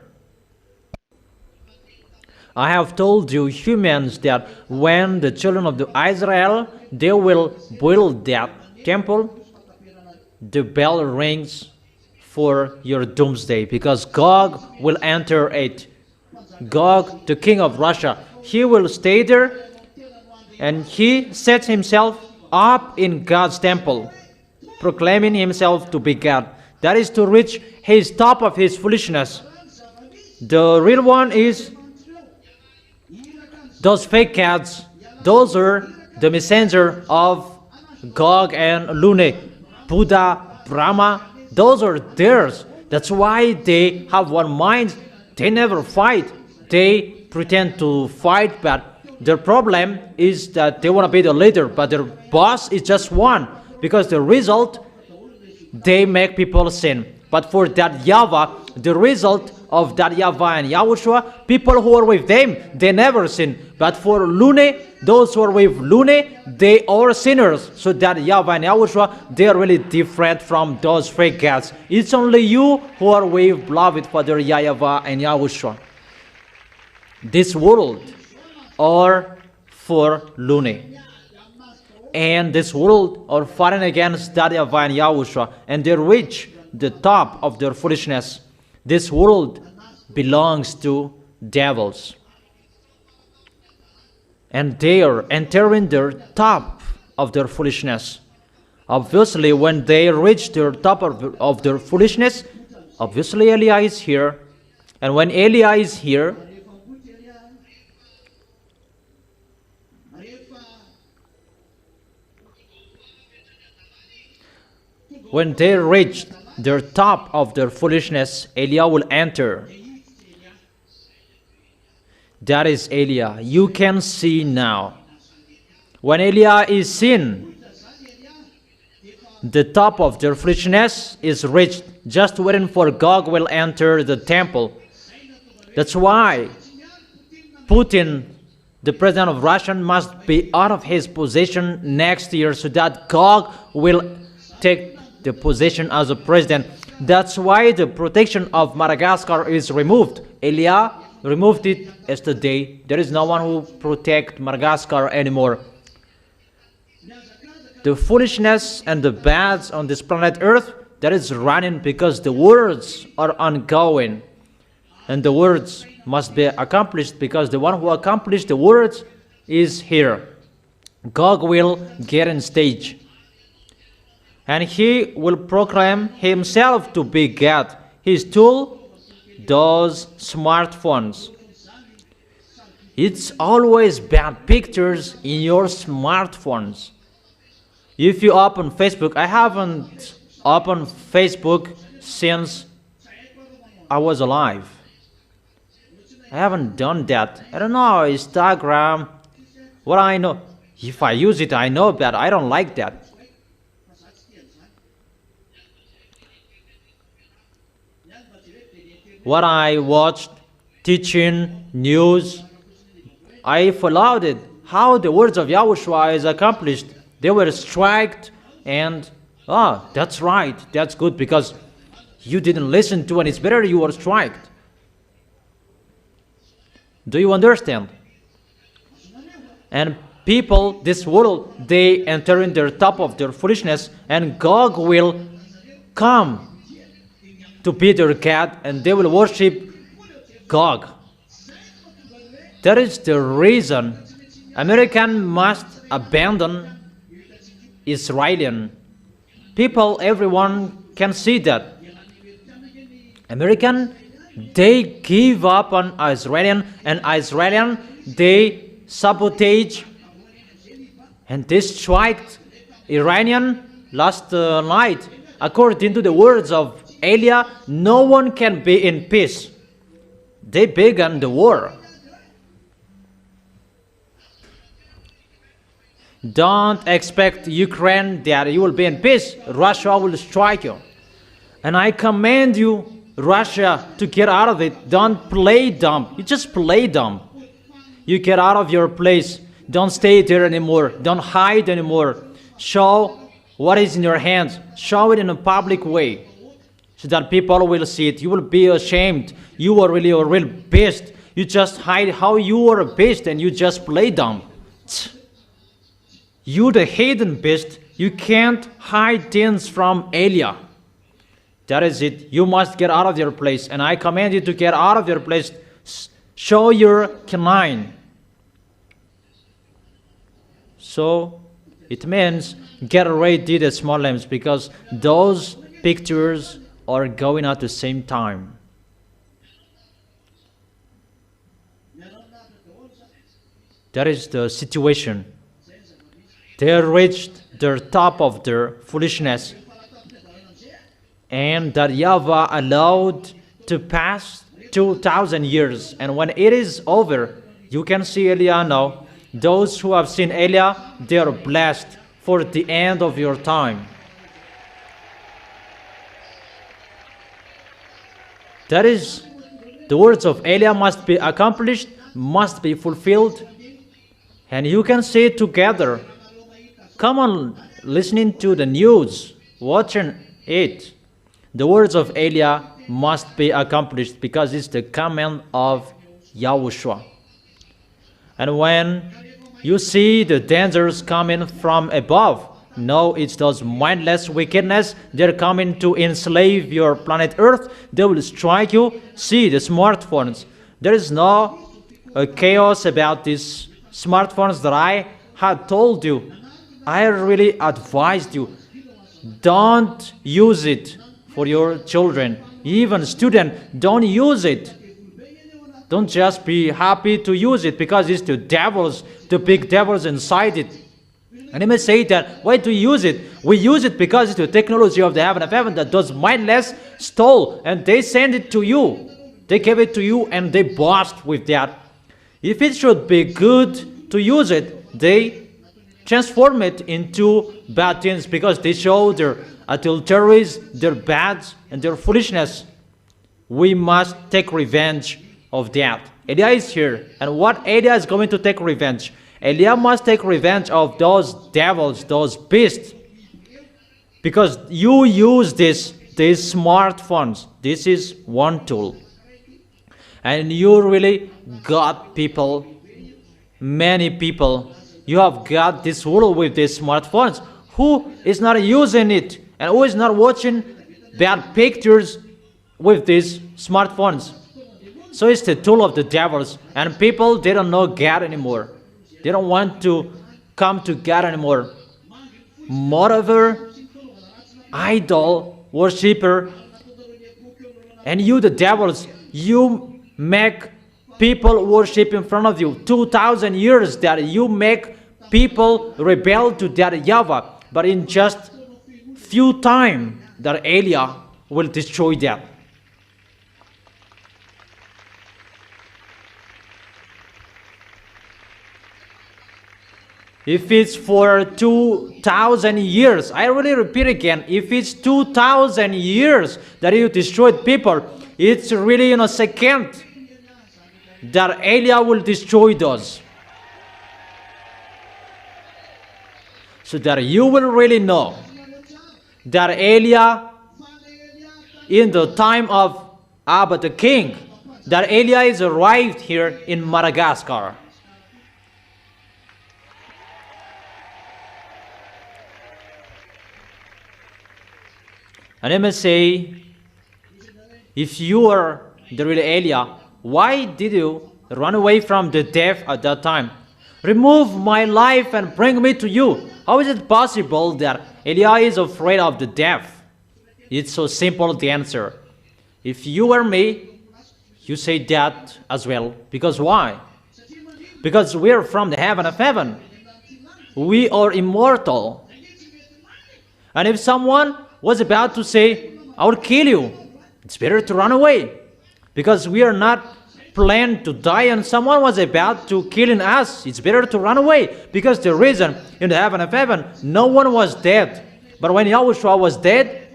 I have told you humans that when the children of Israel, they will build that temple, the bell rings for your doomsday, because Gog will enter it. Gog, the king of Russia, he will stay there, and he sets himself up in God's temple, proclaiming himself to be God. That is to reach his top of his foolishness. The real one is those fake gods. Those are the messenger of Gog and Lune, Buddha, Brahma. Those are theirs. That's why they have one mind. They never fight. They pretend to fight, but their problem is that they want to be the leader, but their boss is just one. Because the result, they make people sin. But for that YAHVAH, the result of that YAHVAH and YAHOSHUAH, people who are with them, they never sin. But for Lune, those who are with Lune, they are sinners. So that YAHVAH and YAHOSHUAH, they are really different from those fake gods. It's only you who are with beloved Father YAHVAH and YAHOSHUAH. This world are for Lune. And this world are fighting against that YAHVAH and YAHOSHUAH, and they reach the top of their foolishness. This world belongs to devils, and they are entering their top of their foolishness. Obviously, when they reach their top of their foolishness, obviously Eliah is here. And when Eliah is here, when they reach their top of their foolishness, Eliah will enter. That is Eliah. You can see now. When Eliah is seen, the top of their foolishness is reached. Just waiting for Gog will enter the temple. That's why Putin, the president of Russia, must be out of his position next year, so that Gog will take the position as a president. That's why the protection of Madagascar is removed. Eliah removed it yesterday. There is no one who protects Madagascar anymore. The foolishness and the bads on this planet Earth, that is running because the words are ongoing. And the words must be accomplished because the one who accomplished the words is here. Gog will get on stage. And he will proclaim himself to be God. His tool, those smartphones. It's always bad pictures in your smartphones. If you open Facebook, I haven't opened Facebook since I was alive. I haven't done that. I don't know, Instagram, what I know. If I use it, I know that I don't like that. What I watched, teaching, news, I followed it. How the words of YAHOSHUAH is accomplished. They were striked and, that's right, that's good, because you didn't listen to and it's better you were striked. Do you understand? And people, this world, they enter in their top of their foolishness, and Gog will come to be their God, and they will worship Gog. That is the reason American must abandon Israeli people. Everyone can see that. American, they give up on Israeli, and Israeli, they sabotage and they strike Iranian last night. According to the words of Elia, no one can be in peace. They began the war. Don't expect Ukraine that you will be in peace. Russia will strike you. And I command you, Russia, to get out of it. Don't play dumb. You just play dumb. You get out of your place. Don't stay there anymore. Don't hide anymore. Show what is in your hands. Show it in a public way so that people will see it. You will be ashamed. You are really a real beast. You just hide how you are a beast and you just play dumb. You the hidden beast, you can't hide things from Elia. That is it. You must get out of your place. And I command you to get out of your place. Show your canine. So it means get ready the small lambs, because those pictures are going at the same time. That is the situation. They reached the top of their foolishness, and that Yahweh allowed to pass 2,000 years. And when it is over, you can see Elia now. Those who have seen Elia, they are blessed for the end of your time. That is, the words of Elia must be accomplished, must be fulfilled, and you can see it together. Come on, listening to the news, watching it. The words of Elia must be accomplished because it's the command of YAHOSHUAH. And when you see the dangers coming from above, no, it's those mindless wickedness. They're coming to enslave your planet Earth. They will strike you. See the smartphones. There is no chaos about these smartphones that I had told you. I really advised you, don't use it for your children. Even students, don't use it. Don't just be happy to use it because it's the devils, the big devils inside it. And you may say that, why do we use it? We use it because it's the technology of the heaven that those mindless stole, and they send it to you. They gave it to you and they boast with that. If it should be good to use it, they transform it into bad things because they show their adulteries, their bads, and their foolishness. We must take revenge of that. Elia is here, and what Elia is going to take revenge? Elia must take revenge of those devils, those beasts, because you use these smartphones. This is one tool, and you really got people, many people. You have got this rule with these smartphones. Who is not using it and who is not watching bad pictures with these smartphones? So it's the tool of the devils, and people, they don't know God anymore. They don't want to come to God anymore. Moreover, idol worshiper, and you the devils, you make people worship in front of you. 2,000 years that you make people rebel to that Yahweh, but in just few time that Elia will destroy that. If it's for 2,000 years, I really repeat again, if it's 2,000 years that you destroyed people, it's really in a second that Elia will destroy those. So that you will really know that Elia, in the time of Abba the king, that Elia is arrived here in Madagascar. And I must say, if you are the real Elia, why did you run away from the death at that time? Remove my life and bring me to you. How is it possible that Elijah is afraid of the death? It's so simple, the answer. If you were me, you say that as well. Because why? Because we are from the heaven of heaven. We are immortal. And if someone was about to say, I will kill you, it's better to run away. Because we are not planned to die and someone was about to kill us, it's better to run away. Because the reason in the heaven of heaven, no one was dead. But when YAHOSHUAH was dead,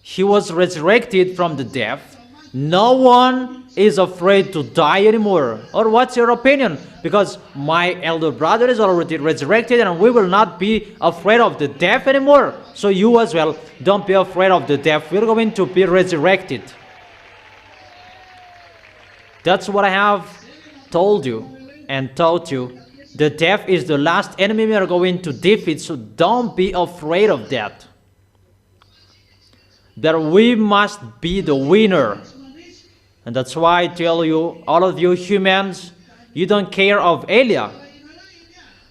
he was resurrected from the death. No one is afraid to die anymore. Or what's your opinion? Because my elder brother is already resurrected and we will not be afraid of the death anymore. So you as well, don't be afraid of the death. We're going to be resurrected. That's what I have told you and taught you. The death is the last enemy we are going to defeat, so don't be afraid of that. That we must be the winner. And that's why I tell you, all of you humans, you don't care of Elijah.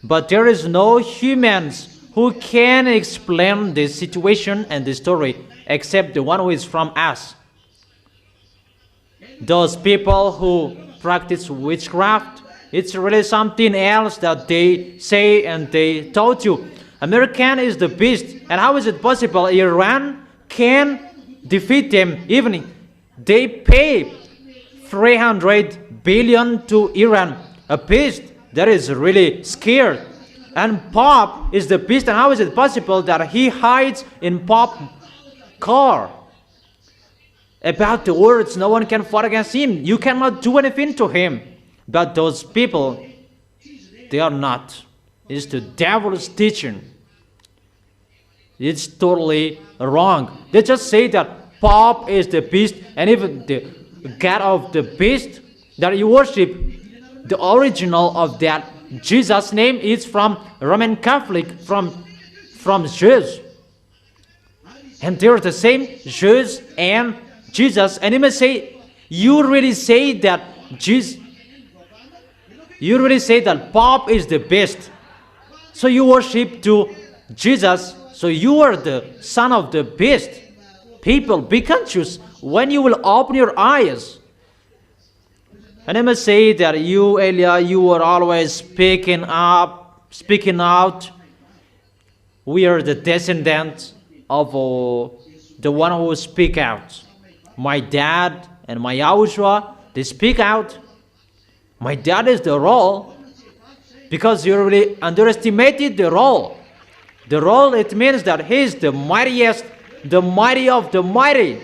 But there is no humans who can explain this situation and the story except the one who is from us. Those people who practice witchcraft, it's really something else that they say and they taught you. American is the beast. And how is it possible Iran can defeat them? Even they pay 300 billion to Iran, a beast that is really scared. And Pope is the beast. And how is it possible that he hides in Pope's car? About the words, no one can fight against him. You cannot do anything to him. But those people, they are not. It's the devil's teaching. It's totally wrong. They just say that Pope is the beast, and even the God of the beast that you worship, the original of that Jesus name is from Roman Catholic, from Jews. And they're the same, Jews and Jesus. And you may say, you really say that Pope is the best. So you worship to Jesus. So you are the son of the beast. People, be conscious when you will open your eyes. And I must say that you, Elijah, you are always speaking out. We are the descendants of the one who speak out. My dad and my YAHOSHUAH, they speak out. My dad is the role, because you really underestimated the role. The role, it means that he is the mightiest, the mighty of the mighty.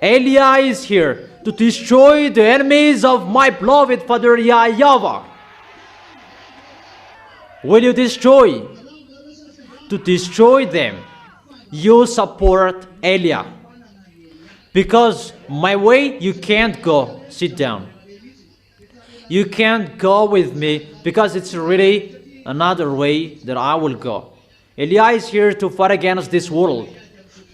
Elijah is here to destroy the enemies of my beloved Father YAH YAHVAH. Will you destroy? To destroy them, you support Elijah. Because my way, you can't go. Sit down. You can't go with me because it's really another way that I will go. Elijah is here to fight against this world.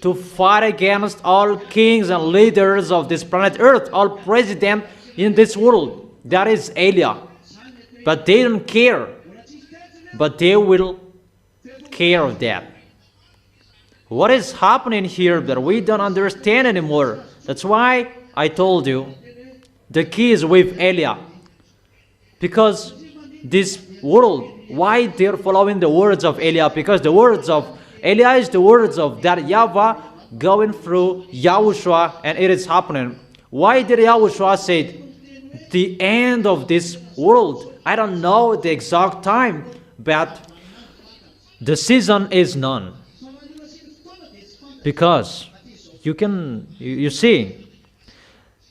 To fight against all kings and leaders of this planet Earth, all presidents in this world. That is Elijah. But they don't care. But they will care of that. What is happening here that we don't understand anymore? That's why I told you the key is with Elijah. Because this world, why they're following the words of Elijah? Because the words of Elijah is the words of that YAHVAH going through YAHOSHUAH, and it is happening. Why did YAHOSHUAH say the end of this world? I don't know the exact time, but the season is none. Because you see,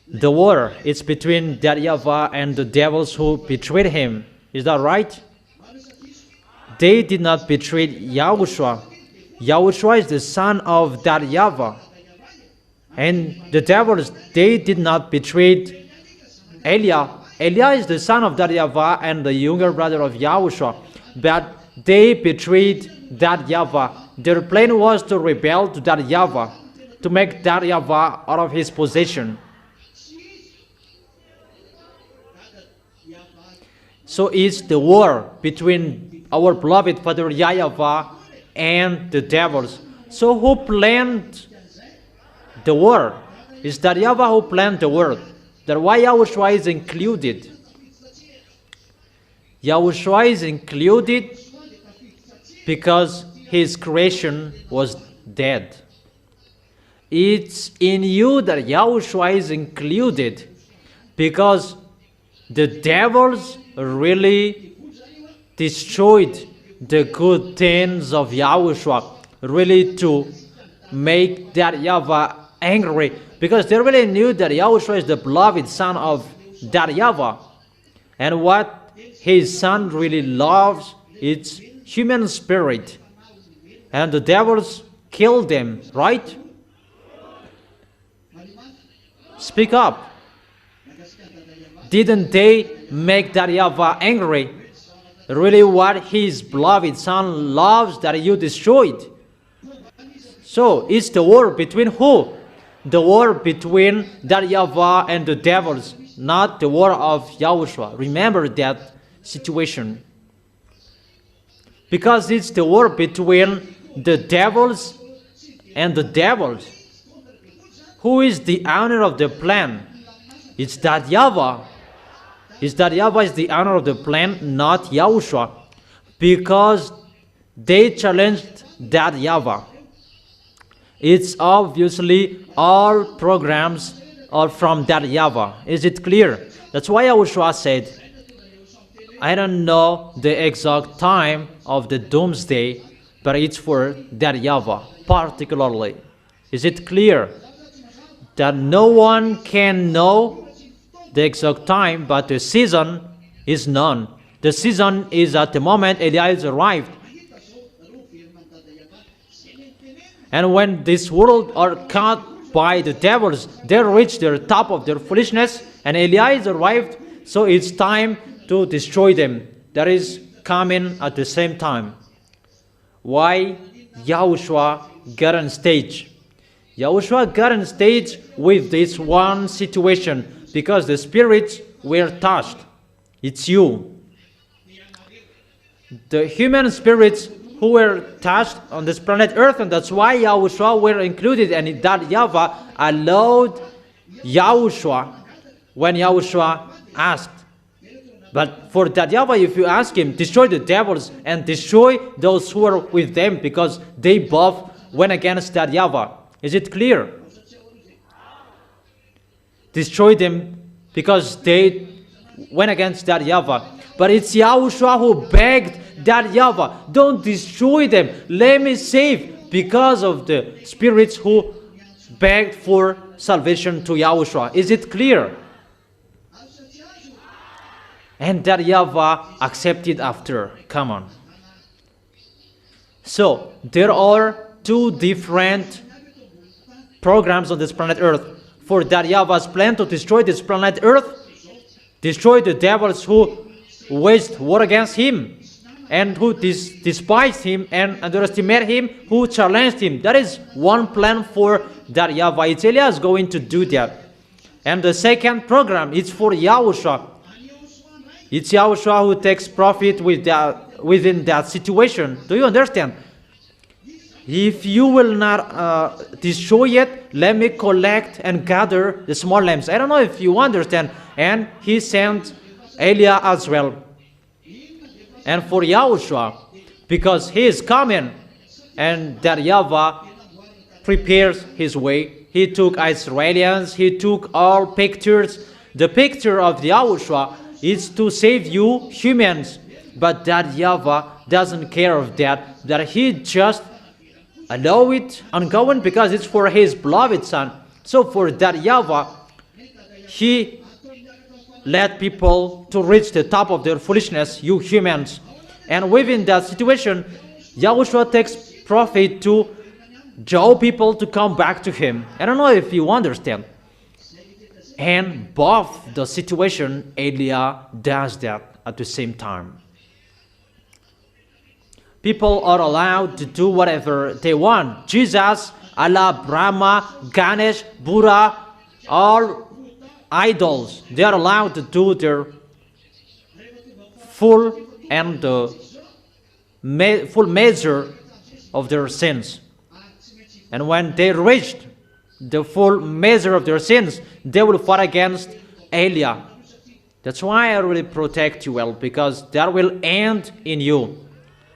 the war is between that YAHVAH and the devils who betrayed him. Is that right? They did not betray YAHOSHUAH. YAHOSHUAH is the son of that YAHVAH. And the devils, they did not betray Elijah. Elijah is the son of that YAHVAH and the younger brother of YAHOSHUAH. But they betrayed that YAHVAH. Their plan was to rebel to that YAHVAH, to make that YAHVAH out of his possession. So it's the war between our beloved Father YAH YAHVAH and the devils. So who planned the war? It's that YAHVAH who planned the war. That's why YAHOSHUAH is included. YAHOSHUAH is included because his creation was dead. It's in you that YAHOSHUAH is included because the devils really destroyed the good things of YAHOSHUAH, really to make that YAHVAH angry, because they really knew that YAHOSHUAH is the beloved son of that YAHVAH. And what his son really loves is human spirit. And the devils killed them, right? Speak up. Didn't they make that YAHVAH angry? Really what his beloved son loves that you destroyed. So it's the war between who? The war between that YAHVAH and the devils, not the war of YAHOSHUAH. Remember that situation. Because it's the war between the devils and the devils. Who is the owner of the plan? It's that YAHVAH. It's that YAHVAH is the owner of the plan, not YAHOSHUAH. Because they challenged that YAHVAH. It's obviously all programs are from that YAHVAH. Is it clear? That's why YAHOSHUAH said, I don't know the exact time of the doomsday, but it's for that YAHVAH particularly. Is it clear? That no one can know the exact time, but the season is known. The season is at the moment Elias arrived. And when this world are caught by the devils, they reach the top of their foolishness, and Elias arrived, so it's time to destroy them. That is coming at the same time. Why YAHOSHUAH got on stage? YAHOSHUAH got on stage with this one situation, because the spirits were touched. It's you. The human spirits who were touched on this planet Earth, and that's why YAHOSHUAH were included, and that YAHVAH allowed YAHOSHUAH when YAHOSHUAH asked. But for that YAHVAH, if you ask him, destroy the devils and destroy those who are with them, because they both went against that YAHVAH. Is it clear? Destroy them because they went against that YAHVAH. But it's YAHOSHUAH who begged that YAHVAH, don't destroy them, let me save, because of the spirits who begged for salvation to YAHOSHUAH. Is it clear? And that YAHVAH accepted after. Come on. So there are two different programs on this planet Earth. For that YAHVAH's plan to destroy this planet Earth, destroy the devils who waged war against him, and who despised him and underestimated him, who challenged him. That is one plan for that YAHVAH. It's Elias going to do that. And the second program is for YAHOSHUAH. It's YAHOSHUAH who takes profit within that situation. Do you understand? If you will not destroy it, let me collect and gather the small lambs. I don't know if you understand. And he sent Eliah as well. And for YAHOSHUAH, because he is coming, and that YAHVAH prepares his way. He took Israelians, he took all pictures. The picture of YAHOSHUAH is to save you humans. But that YAHVAH doesn't care of that he just allow it ongoing because it's for his beloved son. So for that YAHVAH, he led people to reach the top of their foolishness, you humans. And within that situation, YAHOSHUAH takes profit to draw people to come back to him. I don't know if you understand. And both the situation, Eliah does that at the same time. People are allowed to do whatever they want. Jesus, Allah, Brahma, Ganesh, Buddha, all idols, they are allowed to do their full and full measure of their sins. And when they reached the full measure of their sins, they will fight against YAH. That's why I really protect you well, because that will end in you.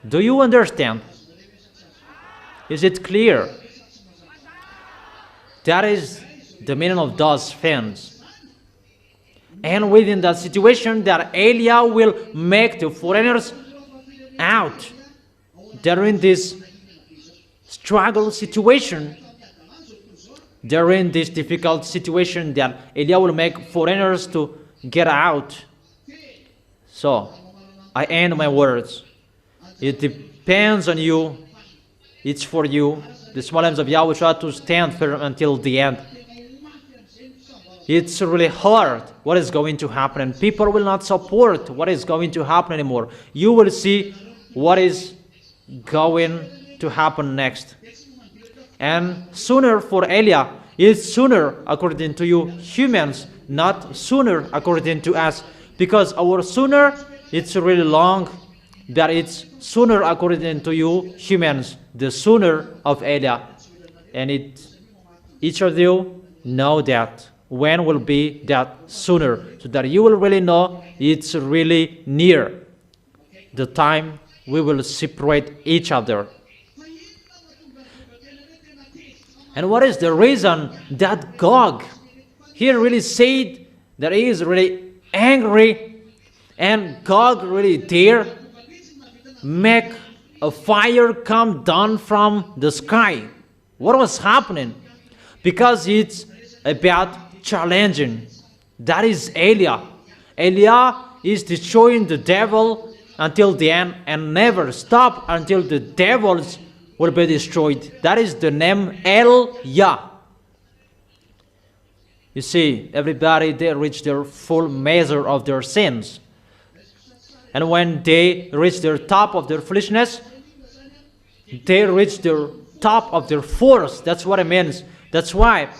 Do you understand? Is it clear? That is the meaning of those things. And within that situation, that YAH will make the foreigners out. They're in this struggle situation. They're in this difficult situation that YAH will make foreigners to get out. So, I end my words. It depends on you. It's for you, the small arms of YAHOSHUAH, to stand firm until the end. It's really hard what is going to happen, and people will not support what is going to happen anymore. You will see what is going to happen next. And sooner for YAH, it's sooner according to you humans, not sooner according to us. Because our sooner, it's really long, that it's sooner according to you humans, the sooner of YAH. And each of you know that when will be that sooner, so that you will really know it's really near the time we will separate each other. And what is the reason that Gog here really said that he is really angry, and Gog really dare make a fire come down from the sky? What was happening? Because it's about challenging. That is YAH. YAH is destroying the devil until the end and never stop until the devils will be destroyed. That is the name YAH. You see, everybody, they reach their full measure of their sins. And when they reach their top of their foolishness, they reach their top of their force. That's what it means. That's why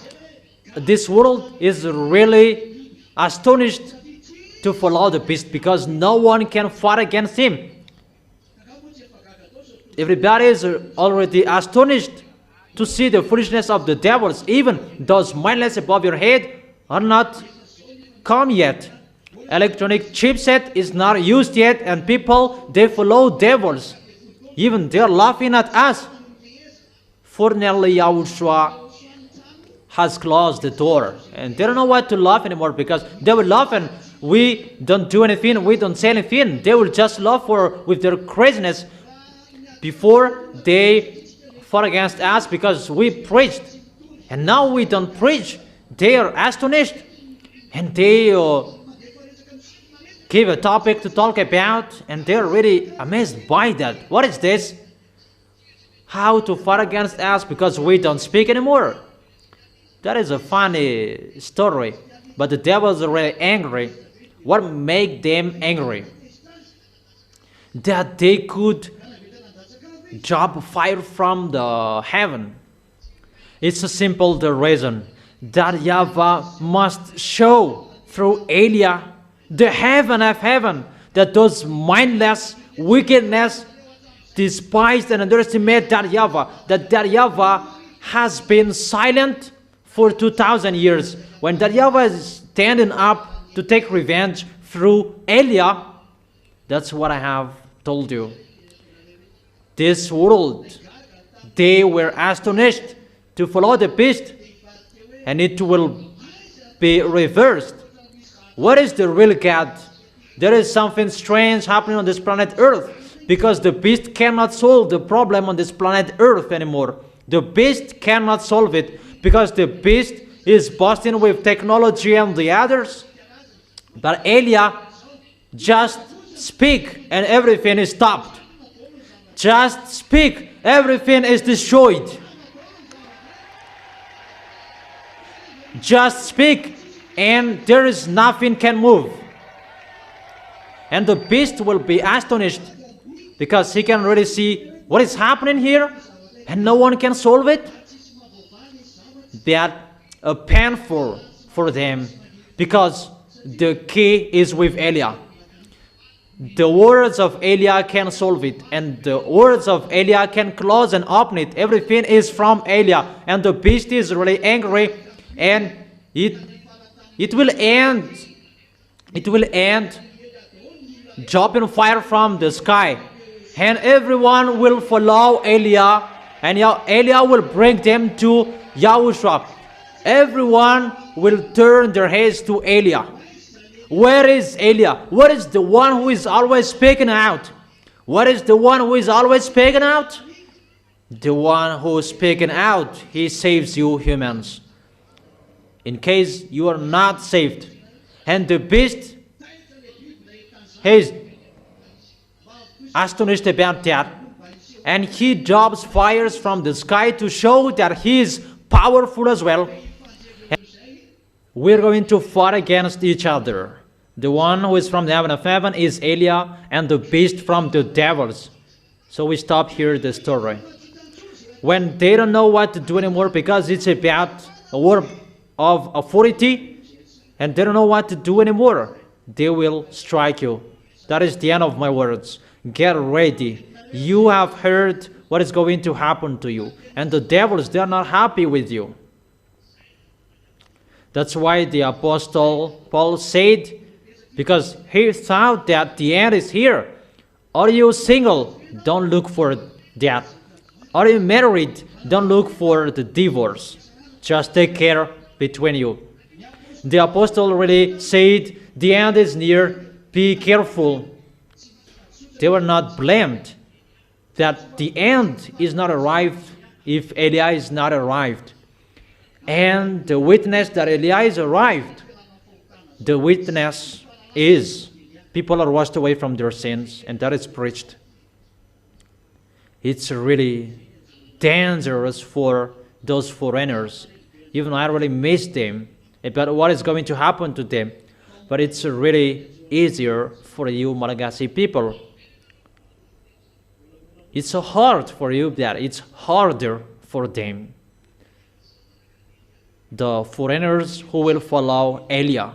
this world is really astonished to follow the beast, because no one can fight against him. Everybody is already astonished to see the foolishness of the devils. Even those mindless above your head are not come yet. Electronic chipset is not used yet, and people, they follow devils. Even they are laughing at us. Fortunately, YAHOSHUAH has closed the door, and they don't know what to laugh anymore, because they will laugh and we don't do anything, we don't say anything. They will just laugh with their craziness. Before they fought against us because we preached, and now we don't preach. They are astonished, and they give a topic to talk about, and they're really amazed by that. What is this? How to fight against us because we don't speak anymore? That is a funny story, but the devils are really angry. What made them angry? That they could drop fire from the heaven. It's a simple the reason that YAHVAH must show through YAH the heaven of heaven, that those mindless wickedness despised and underestimate that YAHVAH has been silent for 2,000 years. When that YAHVAH is standing up to take revenge through YAH, that's what I have told you. This world, they were astonished to follow the beast, and it will be reversed. What is the real God? There is something strange happening on this planet Earth, because the beast cannot solve the problem on this planet Earth anymore. The beast cannot solve it, because the beast is boasting with technology and the others. But YAH just speak and everything is stopped. Just speak, everything is destroyed. Just speak, and there is nothing can move. And the beast will be astonished because he can really see what is happening here and no one can solve it. That painful for them, because the key is with Eliah. The words of Eliah can solve it, and the words of Eliah can close and open it. Everything is from Eliah, and the beast is really angry, and it will end. It will end dropping fire from the sky, and everyone will follow Eliah, and Eliah will bring them to Yahushua. Everyone will turn their heads to Eliah. Where is Eliah? What is the one who is always speaking out? What is the one who is always speaking out? The one who is speaking out, he saves you humans. In case you are not saved. And the beast, he is astonished about that. And he drops fires from the sky to show that he is powerful as well. We're going to fight against each other. The one who is from the heaven of heaven is Eliah, and the beast from the devils. So we stop here the story. When they don't know what to do anymore, because it's about a word of authority, and they don't know what to do anymore, they will strike you. That is the end of my words. Get ready. You have heard what is going to happen to you. And the devils, they are not happy with you. That's why the Apostle Paul said, because he thought that the end is here. Are you single? Don't look for that. Are you married? Don't look for the divorce. Just take care between you. The apostle really said, the end is near. Be careful. They were not blamed that the end is not arrived if Eliah is not arrived. And the witness that Eliah is arrived, the witness is people are washed away from their sins, and that is preached. It's really dangerous for those foreigners. Even I really miss them about what is going to happen to them. But it's really easier for you Malagasy people. It's so hard for you that it's harder for them. The foreigners who will follow Eliah.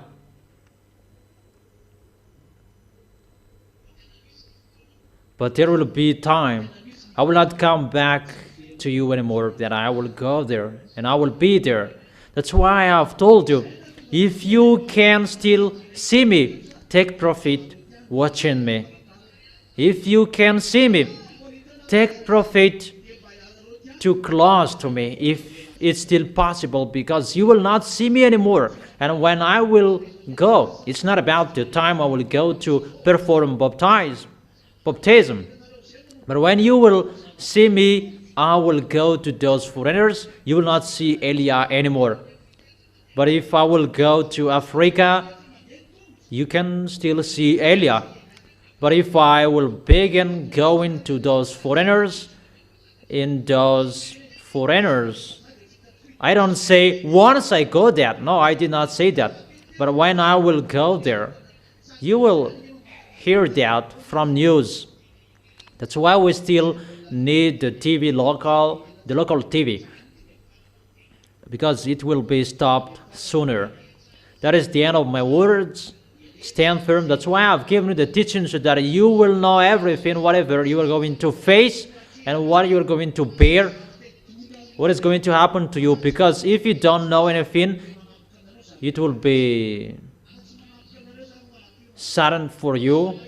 But there will be time. I will not come back to you anymore, that I will go there and I will be there. That's why I have told you, if you can still see me, take profit watching me. If you can see me, take profit to close to me, if it's still possible, because you will not see me anymore. And when I will go, it's not about the time I will go to perform baptism. But when you will see me, I will go to those foreigners. You will not see Eliah anymore. But if I will go to Africa, you can still see Eliah. But if I will begin going to those foreigners, I don't say once I go there. No, I did not say that. But when I will go there, you will hear that from news. That's why we still need the local TV, because it will be stopped sooner. That is the end of my words. Stand firm. That's why I've given you the teaching, so that you will know everything, whatever you are going to face and what you are going to bear, what is going to happen to you. Because if you don't know anything, it will be sudden for you,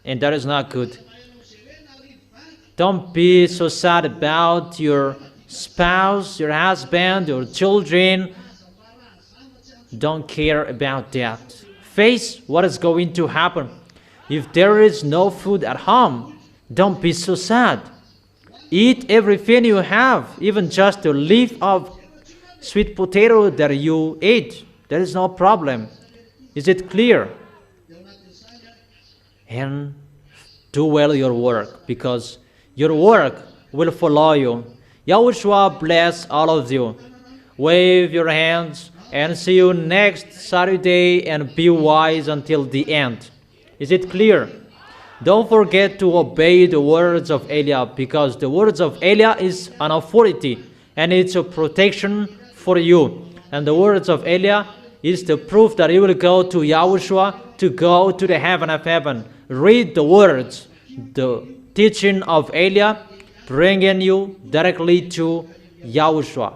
and that is not good. Don't be so sad about your spouse, your husband, your children. Don't care about that. Face what is going to happen. If there is no food at home, don't be so sad. Eat everything you have, even just a leaf of sweet potato that you eat. There is no problem. Is it clear? And do well your work, because your work will follow you. Yahushua bless all of you. Wave your hands and see you next Saturday, and be wise until the end. Is it clear? Don't forget to obey the words of Eliah, because the words of Eliah is an authority and it's a protection for you. And the words of Eliah is the proof that you will go to Yahushua, to go to the heaven of heaven. Read the words, the teaching of Eliah, bringing you directly to Yahushua.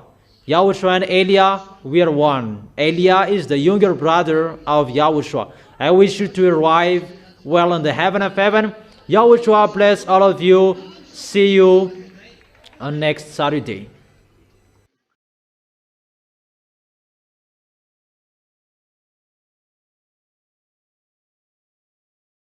Yahushua and Eliah, we are one. Eliah is the younger brother of Yahushua. I wish you to arrive well in the heaven of heaven. Yahushua bless all of you. See you on next Saturday.